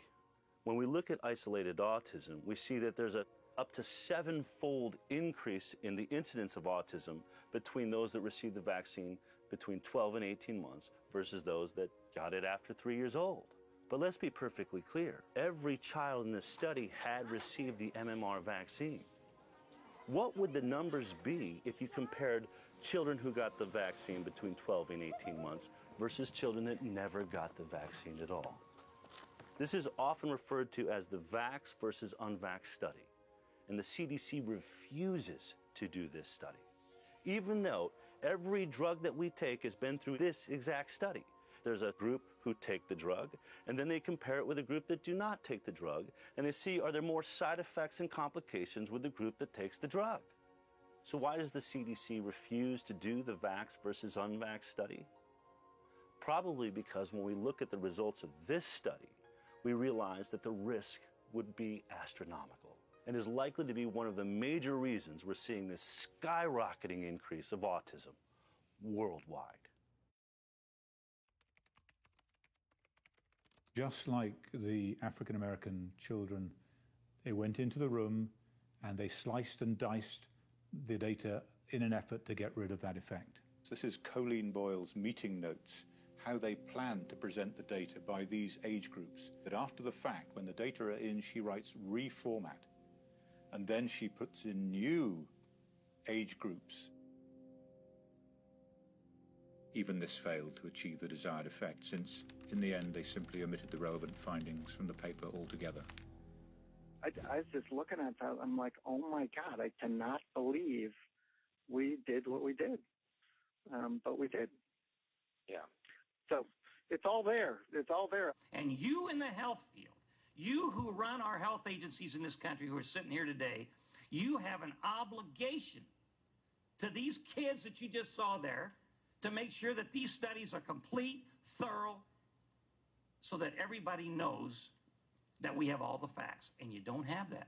When we look at isolated autism, we see that there's a up to 7-fold increase in the incidence of autism between those that received the vaccine between 12 and 18 months versus those that got it after 3 years old. But let's be perfectly clear. Every child in this study had received the MMR vaccine. What would the numbers be if you compared children who got the vaccine between 12 and 18 months versus children that never got the vaccine at all? This is often referred to as the vax versus unvaxxed study. And the CDC refuses to do this study, even though every drug that we take has been through this exact study. There's a group who take the drug, and then they compare it with a group that do not take the drug, and they see, are there more side effects and complications with the group that takes the drug? So why does the CDC refuse to do the vax versus unvaxxed study? Probably because when we look at the results of this study, we realize that the risk would be astronomical, and is likely to be one of the major reasons we're seeing this skyrocketing increase of autism worldwide. Just like the African American children, they went into the room and they sliced and diced the data in an effort to get rid of that effect. This is Colleen Boyle's meeting notes, how they plan to present the data by these age groups. That after the fact, when the data are in, she writes reformat. And then she puts in new age groups. Even this failed to achieve the desired effect, since in the end they simply omitted the relevant findings from the paper altogether. I was just looking at that, I'm like, oh my God, I cannot believe we did what we did. But we did. Yeah. So it's all there. It's all there. And you in the health field, you who run our health agencies in this country who are sitting here today, you have an obligation to these kids that you just saw there to make sure that these studies are complete, thorough, so that everybody knows that we have all the facts, and you don't have that.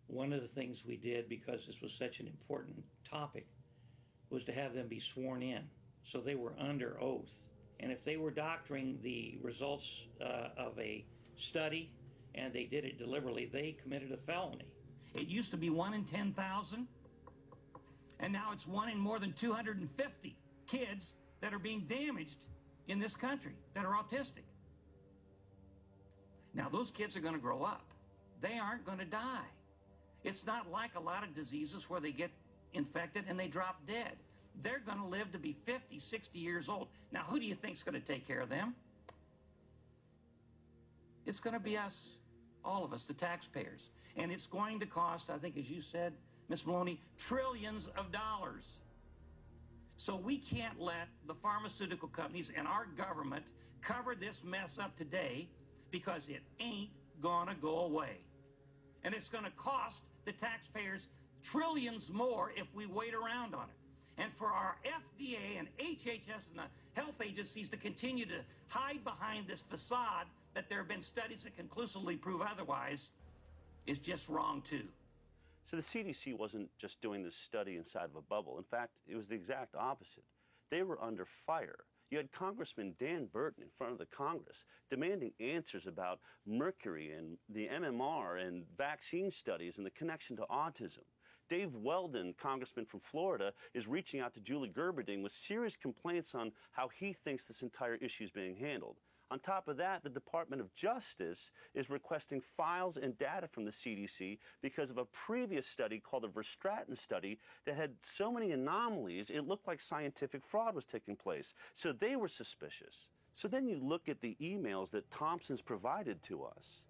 One of the things we did, because this was such an important topic, was to have them be sworn in. So they were under oath. And if they were doctoring the results of a study and they did it deliberately, they committed a felony. It used to be 1 in 10,000, and now it's 1 in more than 250 kids that are being damaged in this country that are autistic. Now, those kids are going to grow up. They aren't going to die. It's not like a lot of diseases where they get infected and they drop dead. They're going to live to be 50, 60 years old. Now, who do you think is going to take care of them? It's going to be us, all of us, the taxpayers. And it's going to cost, I think, as you said, Ms. Maloney, trillions of dollars. So we can't let the pharmaceutical companies and our government cover this mess up today, because it ain't gonna go away. And it's gonna cost the taxpayers trillions more if we wait around on it. And for our FDA and HHS and the health agencies to continue to hide behind this facade that there have been studies that conclusively prove otherwise is just wrong too. So the CDC wasn't just doing this study inside of a bubble. In fact, it was the exact opposite. They were under fire. You had Congressman Dan Burton in front of the Congress demanding answers about mercury and the MMR and vaccine studies and the connection to autism. Dave Weldon, congressman from Florida, is reaching out to Julie Gerberding with serious complaints on how he thinks this entire issue is being handled. On top of that, the Department of Justice is requesting files and data from the CDC because of a previous study called the Verstraeten study that had so many anomalies, it looked like scientific fraud was taking place. So they were suspicious. So then you look at the emails that Thompson's provided to us,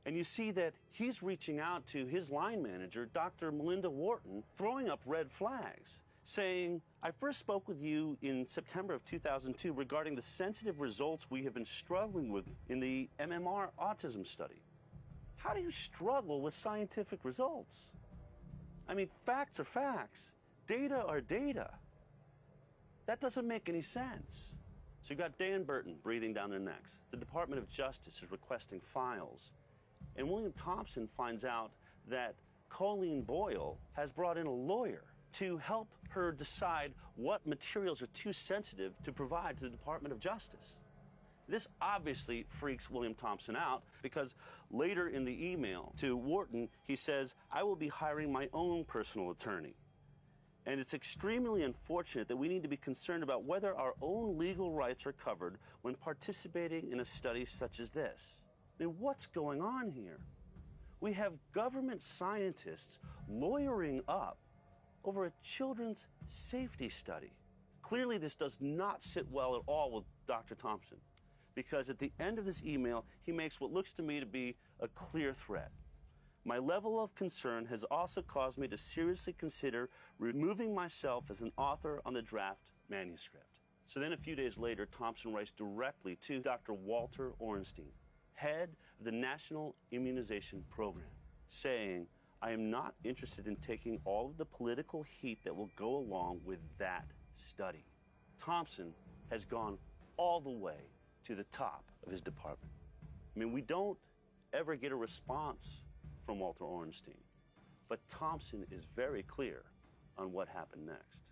and you see that he's reaching out to his line manager, Dr. Melinda Wharton, throwing up red flags, saying, I first spoke with you in September of 2002 regarding the sensitive results we have been struggling with in the MMR autism study. How do you struggle with scientific results? I mean, facts are facts. Data are data. That doesn't make any sense. So you've got Dan Burton breathing down their necks. The Department of Justice is requesting files. And William Thompson finds out that Colleen Boyle has brought in a lawyer to help her decide what materials are too sensitive to provide to the Department of Justice. This obviously freaks William Thompson out, because later in the email to Wharton, he says, I will be hiring my own personal attorney. And it's extremely unfortunate that we need to be concerned about whether our own legal rights are covered when participating in a study such as this. I mean, what's going on here? We have government scientists lawyering up over a children's safety study. Clearly, this does not sit well at all with Dr. Thompson, because at the end of this email, he makes what looks to me to be a clear threat. My level of concern has also caused me to seriously consider removing myself as an author on the draft manuscript. So then a few days later, Thompson writes directly to Dr. Walter Ornstein, head of the National Immunization Program, saying, I am not interested in taking all of the political heat that will go along with that study. Thompson has gone all the way to the top of his department. I mean, we don't ever get a response from Walter Ornstein, but Thompson is very clear on what happened next.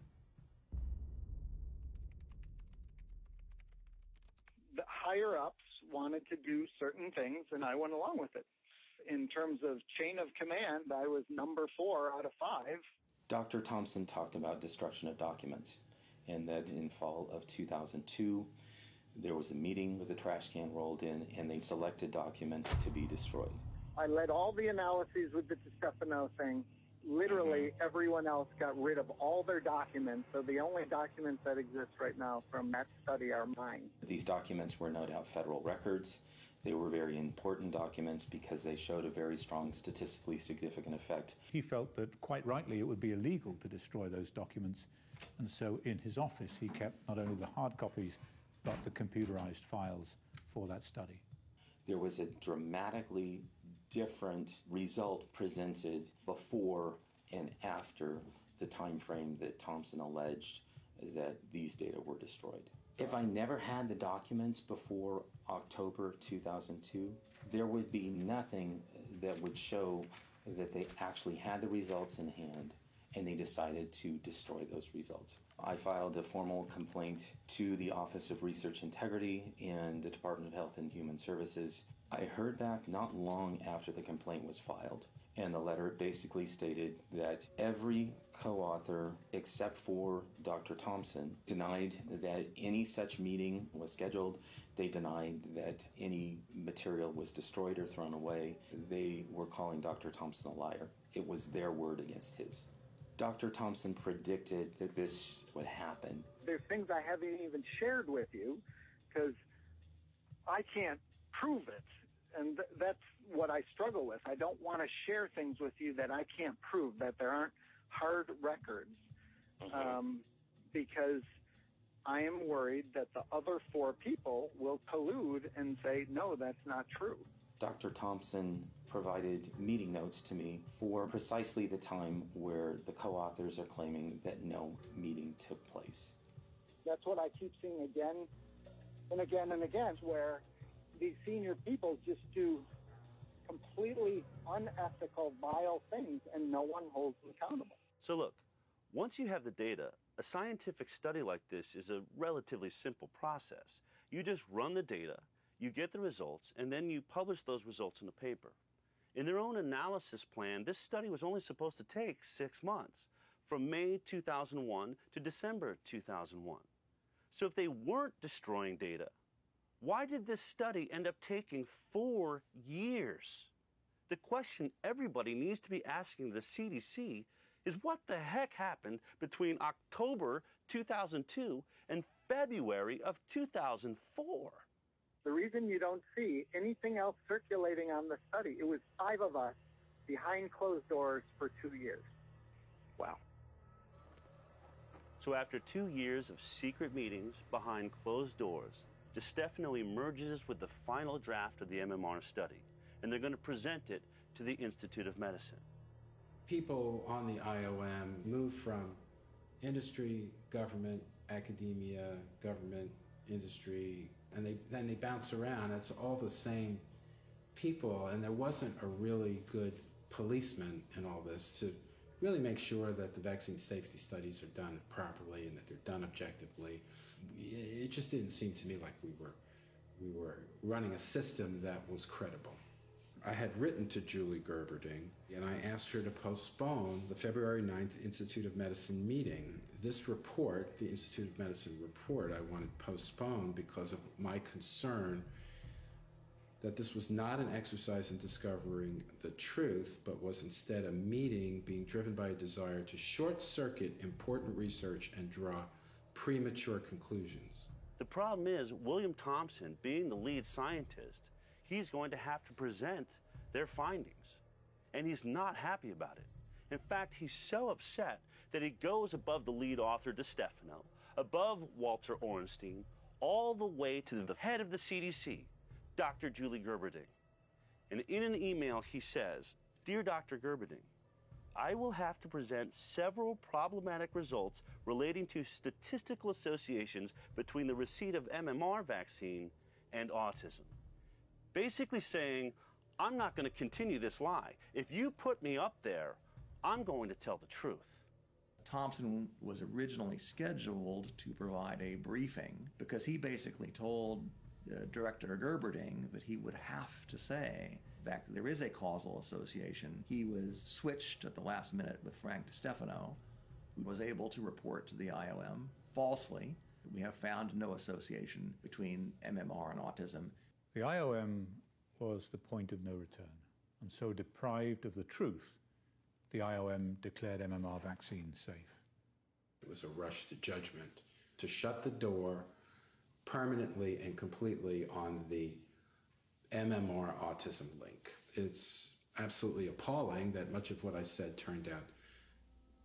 The higher-ups wanted to do certain things, and I went along with it. In terms of chain of command, I was number 4 out of 5. Dr. Thompson talked about destruction of documents, and that in fall of 2002, There was a meeting with the trash can rolled in, and they selected documents to be destroyed. I led all the analyses with the DiStefano thing. Literally, everyone else got rid of all their documents, so the only documents that exist right now from that study are mine. These documents were no doubt federal records. They were very important documents because they showed a very strong statistically significant effect. He felt that, quite rightly, it would be illegal to destroy those documents, and so in his office he kept not only the hard copies, but the computerized files for that study. There was a dramatically different result presented before and after the time frame that Thompson alleged that these data were destroyed. If I never had the documents before October 2002, there would be nothing that would show that they actually had the results in hand and they decided to destroy those results. I filed a formal complaint to the Office of Research Integrity in the Department of Health and Human Services. I heard back not long after the complaint was filed, and the letter basically stated that every co-author except for Dr. Thompson denied that any such meeting was scheduled. They denied that any material was destroyed or thrown away. They were calling Dr. Thompson a liar. It was their word against his. Dr. Thompson predicted that this would happen. There's things I haven't even shared with you because I can't prove it. And that's what I struggle with. I don't want to share things with you that I can't prove, that there aren't hard records, because I am worried that the other 4 people will collude and say, no, that's not true. Dr. Thompson provided meeting notes to me for precisely the time where the co-authors are claiming that no meeting took place. That's what I keep seeing again and again and again, where these senior people just do completely unethical, vile things, and no one holds them accountable. So look, once you have the data, a scientific study like this is a relatively simple process. You just run the data, you get the results, and then you publish those results in a paper. In their own analysis plan, this study was only supposed to take 6 months, from May 2001 to December 2001. So if they weren't destroying data, why did this study end up taking 4 years? The question everybody needs to be asking the CDC is what the heck happened between October 2002 and February of 2004? The reason you don't see anything else circulating on the study, it was 5 of us behind closed doors for 2 years. Wow. So after 2 years of secret meetings behind closed doors, DiStefano emerges with the final draft of the MMR study, and they're going to present it to the Institute of Medicine. People on the IOM move from industry, government, academia, government, industry, and then they bounce around. It's all the same people, and there wasn't a really good policeman in all this to really make sure that the vaccine safety studies are done properly and that they're done objectively. It just didn't seem to me like we were running a system that was credible. I had written to Julie Gerberding, and I asked her to postpone the February 9th Institute of Medicine meeting. This report, the Institute of Medicine report, I wanted postponed because of my concern that this was not an exercise in discovering the truth, but was instead a meeting being driven by a desire to short-circuit important research and draw premature conclusions. The problem is, William Thompson, being the lead scientist, he's going to have to present their findings, and he's not happy about it. In fact, he's so upset that he goes above the lead author, DiStefano, above Walter Orenstein, all the way to the head of the CDC, Dr. Julie Gerberding. And in an email, he says, "Dear Dr. Gerberding, I will have to present several problematic results relating to statistical associations between the receipt of MMR vaccine and autism." Basically saying, I'm not going to continue this lie. If you put me up there, I'm going to tell the truth. Thompson was originally scheduled to provide a briefing because he basically told Director Gerberding that he would have to say that there is a causal association. He was switched at the last minute with Frank DiStefano, who was able to report to the IOM falsely We have found no association between MMR and autism. The IOM was the point of no return, and so deprived of the truth, the IOM declared MMR vaccines safe. It was a rush to judgment to shut the door permanently and completely on the MMR autism link. It's absolutely appalling that much of what I said turned out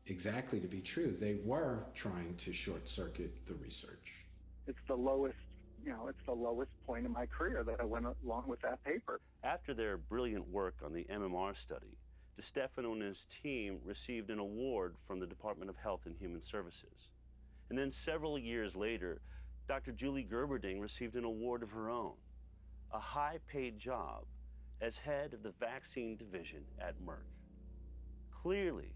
exactly to be true. They were trying to short circuit the research. It's the lowest, it's the lowest point in my career that I went along with that paper. After their brilliant work on the MMR study, DeStefano and his team received an award from the Department of Health and Human Services. And then several years later, Dr. Julie Gerberding received an award of her own, a high-paid job as head of the vaccine division at Merck. Clearly,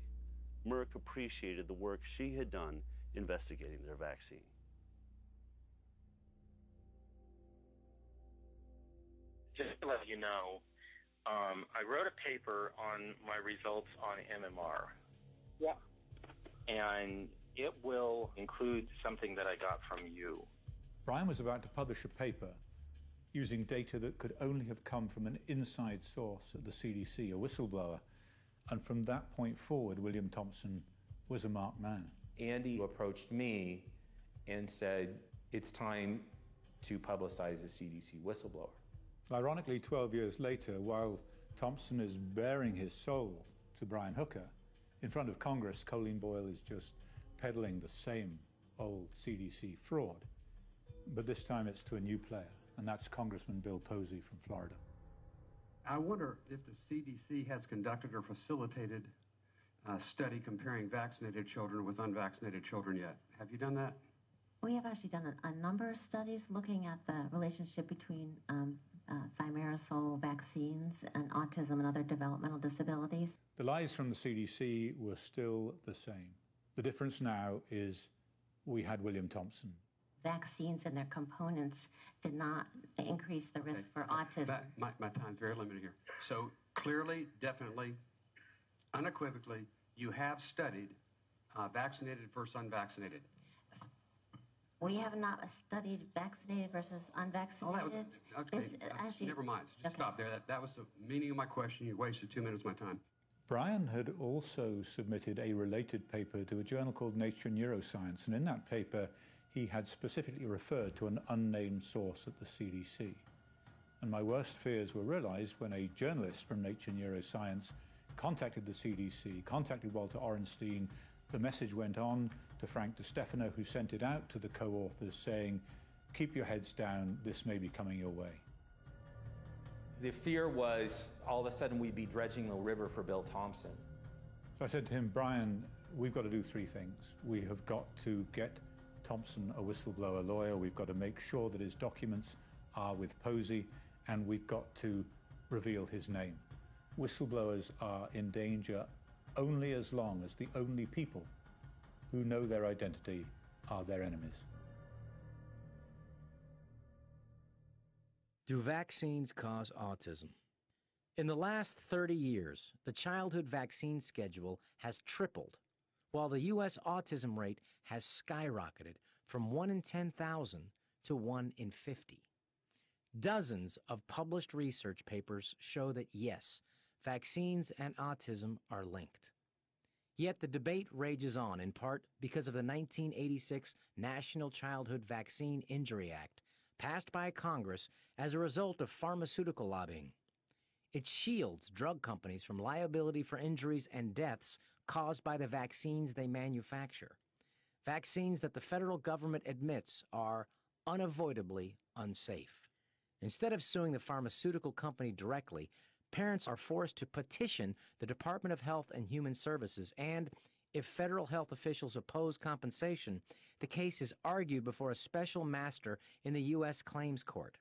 Merck appreciated the work she had done investigating their vaccine. Just to let you know, I wrote a paper on my results on MMR. Yeah. And it will include something that I got from you. Brian was about to publish a paper using data that could only have come from an inside source at the CDC, a whistleblower. And from that point forward, William Thompson was a marked man. Andy approached me and said, it's time to publicize the CDC whistleblower. Ironically, 12 years later, while Thompson is bearing his soul to Brian Hooker, in front of Congress, Colleen Boyle is just peddling the same old CDC fraud. But this time it's to a new player, and that's Congressman Bill Posey from Florida. I wonder if the CDC has conducted or facilitated a study comparing vaccinated children with unvaccinated children yet. Have you done that? We have actually done a number of studies looking at the relationship between thimerosal vaccines and autism and other developmental disabilities. The lies from the CDC were still the same. The difference now is we had William Thompson. Vaccines and their components did not increase the risk for autism. My time's very limited here. So clearly, definitely, unequivocally, you have studied vaccinated versus unvaccinated. We have not studied vaccinated versus unvaccinated. Oh, that was, okay, never mind. Just stop there. That was the meaning of my question. You wasted 2 minutes of my time. Brian had also submitted a related paper to a journal called Nature Neuroscience, and in that paper, he had specifically referred to an unnamed source at the CDC. And my worst fears were realized when a journalist from Nature Neuroscience contacted the CDC, contacted Walter Orenstein. The message went on to Frank DeStefano, who sent it out to the co-authors saying, keep your heads down, this may be coming your way. The fear was all of a sudden we'd be dredging the river for Bill Thompson. So I said to him, Brian, we've got to do three things. We have got to get Thompson a whistleblower lawyer. We've got to make sure that his documents are with Posey, and we've got to reveal his name. Whistleblowers are in danger only as long as the only people who know their identity are their enemies. Do vaccines cause autism? In the last 30 years, the childhood vaccine schedule has tripled, while the U.S. autism rate has skyrocketed from 1 in 10,000 to 1 in 50. Dozens of published research papers show that, yes, vaccines and autism are linked. Yet the debate rages on, in part because of the 1986 National Childhood Vaccine Injury Act, passed by Congress as a result of pharmaceutical lobbying. It shields drug companies from liability for injuries and deaths caused by the vaccines they manufacture. Vaccines that the federal government admits are unavoidably unsafe. Instead of suing the pharmaceutical company directly, parents are forced to petition the Department of Health and Human Services, and if federal health officials oppose compensation, the case is argued before a special master in the U.S. Claims Court.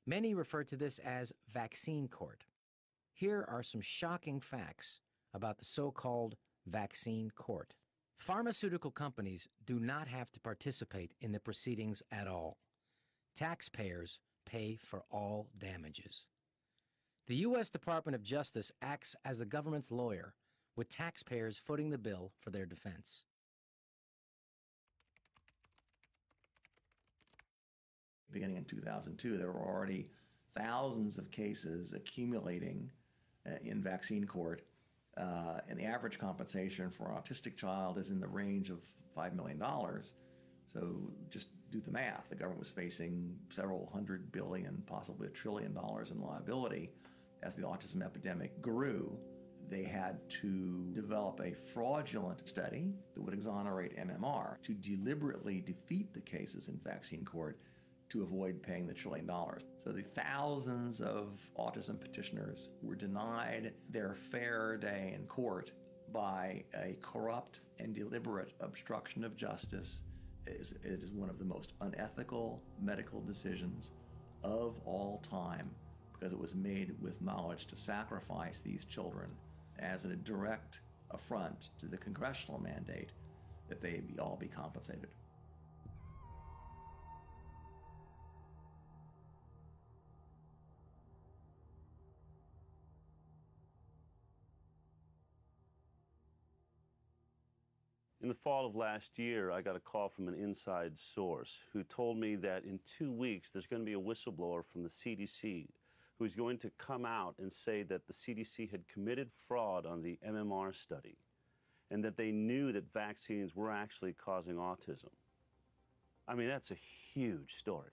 Many refer to this as vaccine court. Here are some shocking facts about the so-called vaccine court. Pharmaceutical companies do not have to participate in the proceedings at all. Taxpayers pay for all damages. The U.S. Department of Justice acts as the government's lawyer, with taxpayers footing the bill for their defense. Beginning in 2002, there were already thousands of cases accumulating in vaccine court, and the average compensation for an autistic child is in the range of $5 million. So just do the math. The government was facing several $100 billion, possibly $1 trillion in liability as the autism epidemic grew. They had to develop a fraudulent study that would exonerate MMR to deliberately defeat the cases in vaccine court to avoid paying the $1 trillion. So the thousands of autism petitioners were denied their fair day in court by a corrupt and deliberate obstruction of justice. It is one of the most unethical medical decisions of all time, because it was made with knowledge to sacrifice these children as a direct affront to the congressional mandate that they all be compensated. In the fall of last year, I got a call from an inside source who told me that in 2 weeks there's going to be a whistleblower from the CDC who's going to come out and say that the CDC had committed fraud on the MMR study and that they knew that vaccines were actually causing autism. I mean, that's a huge story.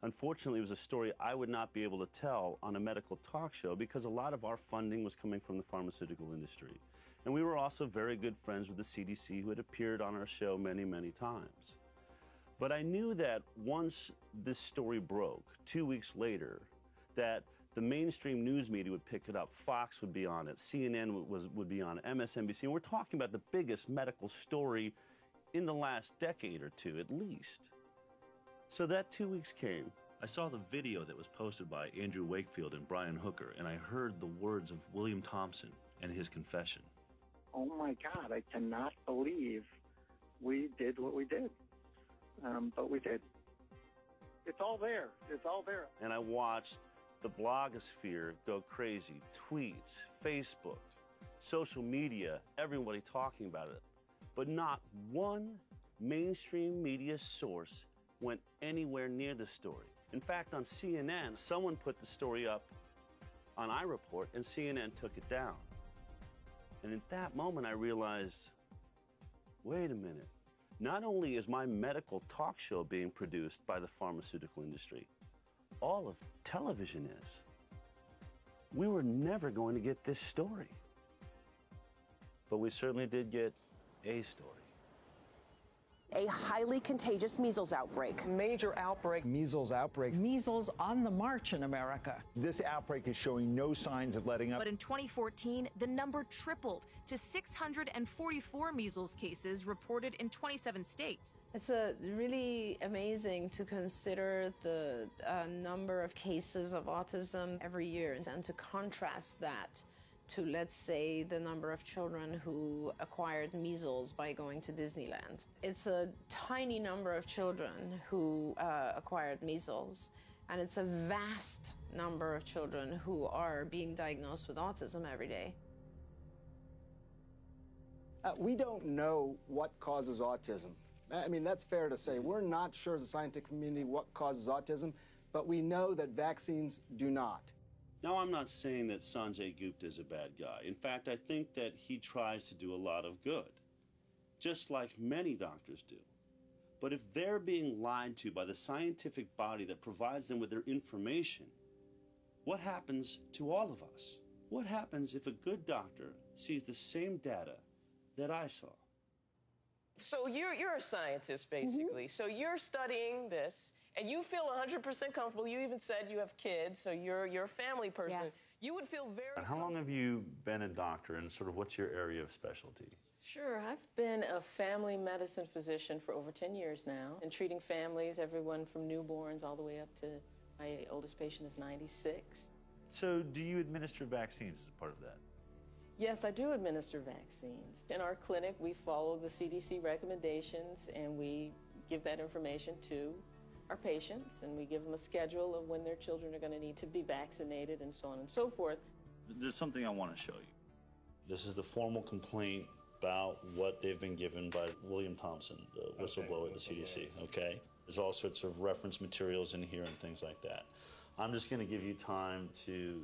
Unfortunately, it was a story I would not be able to tell on a medical talk show because a lot of our funding was coming from the pharmaceutical industry. And we were also very good friends with the CDC, who had appeared on our show many, many times. But I knew that once this story broke, 2 weeks later, that the mainstream news media would pick it up. Fox would be on it. CNN would be on it. MSNBC. And we're talking about the biggest medical story in the last decade or two, at least. So that 2 weeks came. I saw the video that was posted by Andrew Wakefield and Brian Hooker, and I heard the words of William Thompson and his confession. Oh my God, I cannot believe we did what we did. But we did. It's all there. It's all there. And I watched the blogosphere go crazy. Tweets, Facebook, social media, everybody talking about it. But not one mainstream media source went anywhere near the story. In fact, on CNN, someone put the story up on iReport, and CNN took it down. And at that moment, I realized, wait a minute. Not only is my medical talk show being produced by the pharmaceutical industry, all of television is. We were never going to get this story. But we certainly did get a story. A highly contagious measles outbreak. Major outbreak. Measles outbreak. Measles on the march in America. This outbreak is showing no signs of letting up. But in 2014, the number tripled to 644 measles cases reported in 27 states. It's really amazing to consider the number of cases of autism every year and to contrast that to, let's say, the number of children who acquired measles by going to Disneyland. It's a tiny number of children who acquired measles, and it's a vast number of children who are being diagnosed with autism every day. We don't know what causes autism. I mean, that's fair to say. We're not sure as a scientific community what causes autism, but we know that vaccines do not. Now, I'm not saying that Sanjay Gupta is a bad guy. In fact, I think that he tries to do a lot of good, just like many doctors do. But if they're being lied to by the scientific body that provides them with their information, what happens to all of us? What happens if a good doctor sees the same data that I saw? So you're a scientist, basically. So you're studying this, and you feel 100% comfortable. You even said you have kids, so you're a family person. Yes. You would feel very And how long have you been a doctor, and sort of what's your area of specialty? Sure. I've been a family medicine physician for over 10 years now, and treating families, everyone from newborns all the way up to my oldest patient is 96. So do you administer vaccines as part of that? Yes, I do administer vaccines. In our clinic, we follow the CDC recommendations, and we give that information to our patients, and we give them a schedule of when their children are going to need to be vaccinated and so on and so forth. There's something I want to show you. This is the formal complaint about what they've been given by William Thompson, the whistleblower at the CDC, okay? There's all sorts of reference materials in here and things like that. I'm just going to give you time to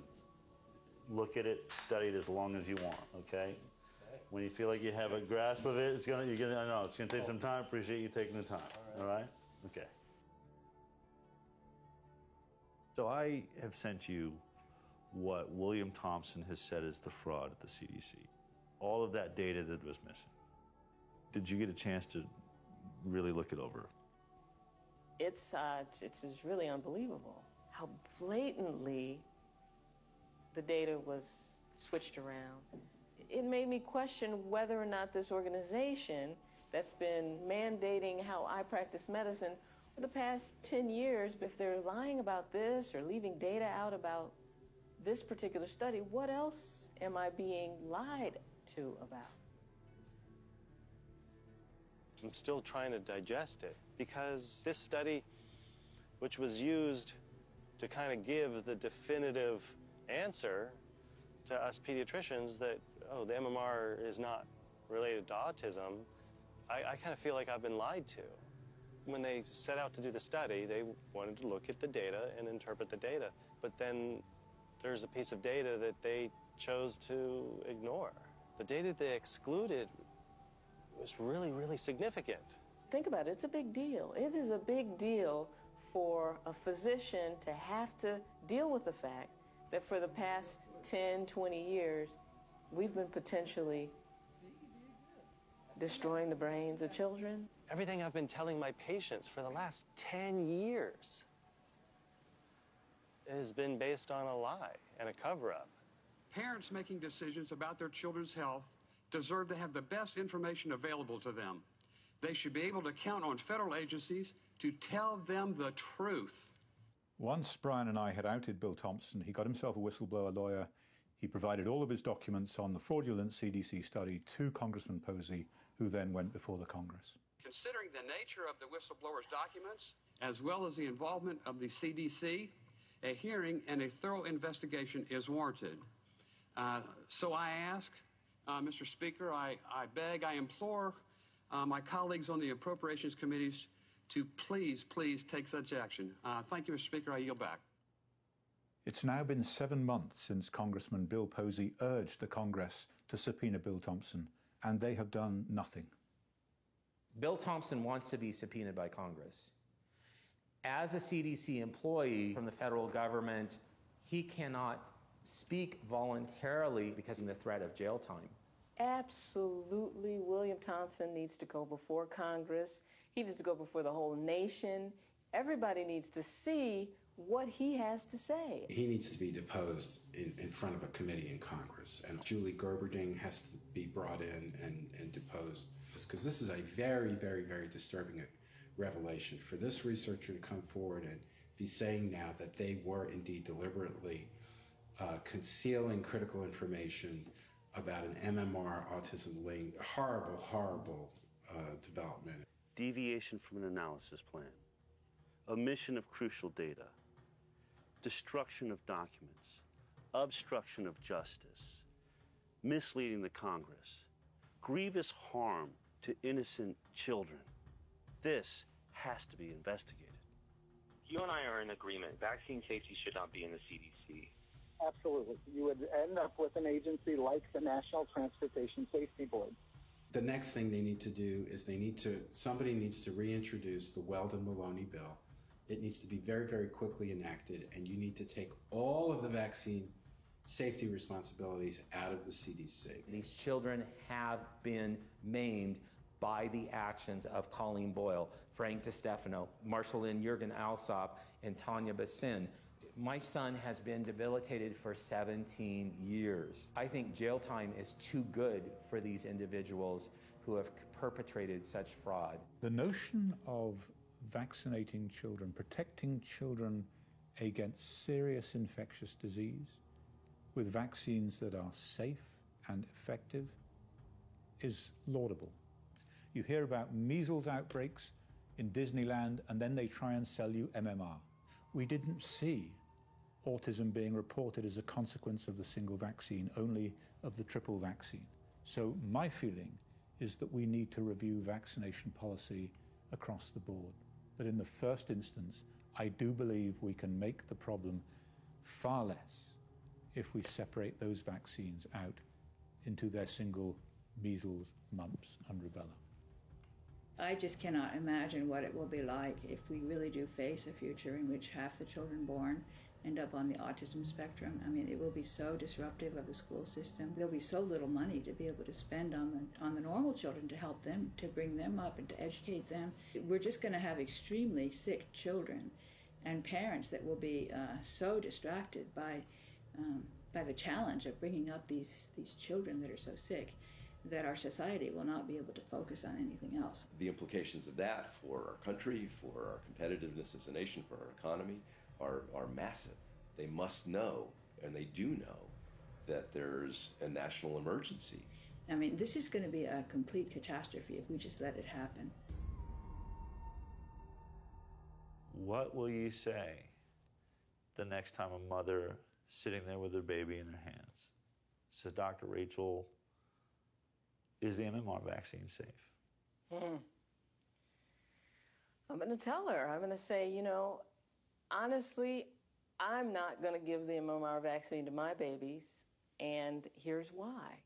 look at it, study it as long as you want, okay? When you feel like you have a grasp of it, I know it's going to take some time. Appreciate you taking the time, all right? Okay. So I have sent you what William Thompson has said is the fraud at the CDC. All of that data that was missing. Did you get a chance to really look it over? It's really unbelievable how blatantly the data was switched around. It made me question whether or not this organization that's been mandating how I practice medicine for the past 10 years, if they're lying about this or leaving data out about this particular study, what else am I being lied to about? I'm still trying to digest it because this study, which was used to kind of give the definitive answer to us pediatricians that, oh, the MMR is not related to autism, I kind of feel like I've been lied to. When they set out to do the study, they wanted to look at the data and interpret the data. But then there's a piece of data that they chose to ignore. The data they excluded was really, really significant. Think about it, it's a big deal. It is a big deal for a physician to have to deal with the fact that for the past 10, 20 years, we've been potentially destroying the brains of children. Everything I've been telling my patients for the last 10 years has been based on a lie and a cover-up. Parents making decisions about their children's health deserve to have the best information available to them. They should be able to count on federal agencies to tell them the truth. Once Brian and I had outed Bill Thompson, he got himself a whistleblower lawyer. He provided all of his documents on the fraudulent CDC study to Congressman Posey, who then went before the Congress. Considering the nature of the whistleblower's documents, as well as the involvement of the CDC, a hearing and a thorough investigation is warranted. So I ask, Mr. Speaker, I beg, I implore my colleagues on the appropriations committees to please take such action. Thank you, Mr. Speaker. I yield back. It's now been 7 months since Congressman Bill Posey urged the Congress to subpoena Bill Thompson, and they have done nothing. Bill Thompson wants to be subpoenaed by Congress. As a CDC employee from the federal government, he cannot speak voluntarily because of the threat of jail time. Absolutely, William Thompson needs to go before Congress. He needs to go before the whole nation. Everybody needs to see what he has to say. He needs to be deposed in front of a committee in Congress, and Julie Gerberding has to be brought in and deposed, because this is a very, very, very disturbing revelation. For this researcher to come forward and be saying now that they were indeed deliberately concealing critical information about an MMR autism link, horrible, horrible development. Deviation from an analysis plan, omission of crucial data, destruction of documents, obstruction of justice, misleading the Congress, grievous harm to innocent children. This has to be investigated. You and I are in agreement. Vaccine safety should not be in the CDC. Absolutely. You would end up with an agency like the National Transportation Safety Board. The next thing they need to do is somebody needs to reintroduce the Weldon-Maloney bill. It needs to be very, very quickly enacted, and you need to take all of the vaccine safety responsibilities out of the CDC. These children have been maimed by the actions of Colleen Boyle, Frank DiStefano, Marceline Jurgen Alsop, and Tanya Bassin. My son has been debilitated for 17 years. I think jail time is too good for these individuals who have perpetrated such fraud. The notion of vaccinating children, protecting children against serious infectious disease with vaccines that are safe and effective is laudable. You hear about measles outbreaks in Disneyland, and then they try and sell you MMR. We didn't see autism being reported as a consequence of the single vaccine, only of the triple vaccine. So my feeling is that we need to review vaccination policy across the board. But in the first instance, I do believe we can make the problem far less if we separate those vaccines out into their single measles, mumps, and rubella. I just cannot imagine what it will be like if we really do face a future in which half the children born end up on the autism spectrum. I mean, it will be so disruptive of the school system. There'll be so little money to be able to spend on the normal children to help them, to bring them up and to educate them. We're just going to have extremely sick children and parents that will be so distracted by the challenge of bringing up these children that are so sick that our society will not be able to focus on anything else. The implications of that for our country, for our competitiveness as a nation, for our economy are massive. They must know, and they do know, that there's a national emergency. I mean, this is going to be a complete catastrophe if we just let it happen. What will you say the next time a mother sitting there with her baby in their hands says, Dr. Rachel, is the MMR vaccine safe? I'm going to tell her. I'm going to say, you know, honestly, I'm not going to give the MMR vaccine to my babies, and here's why.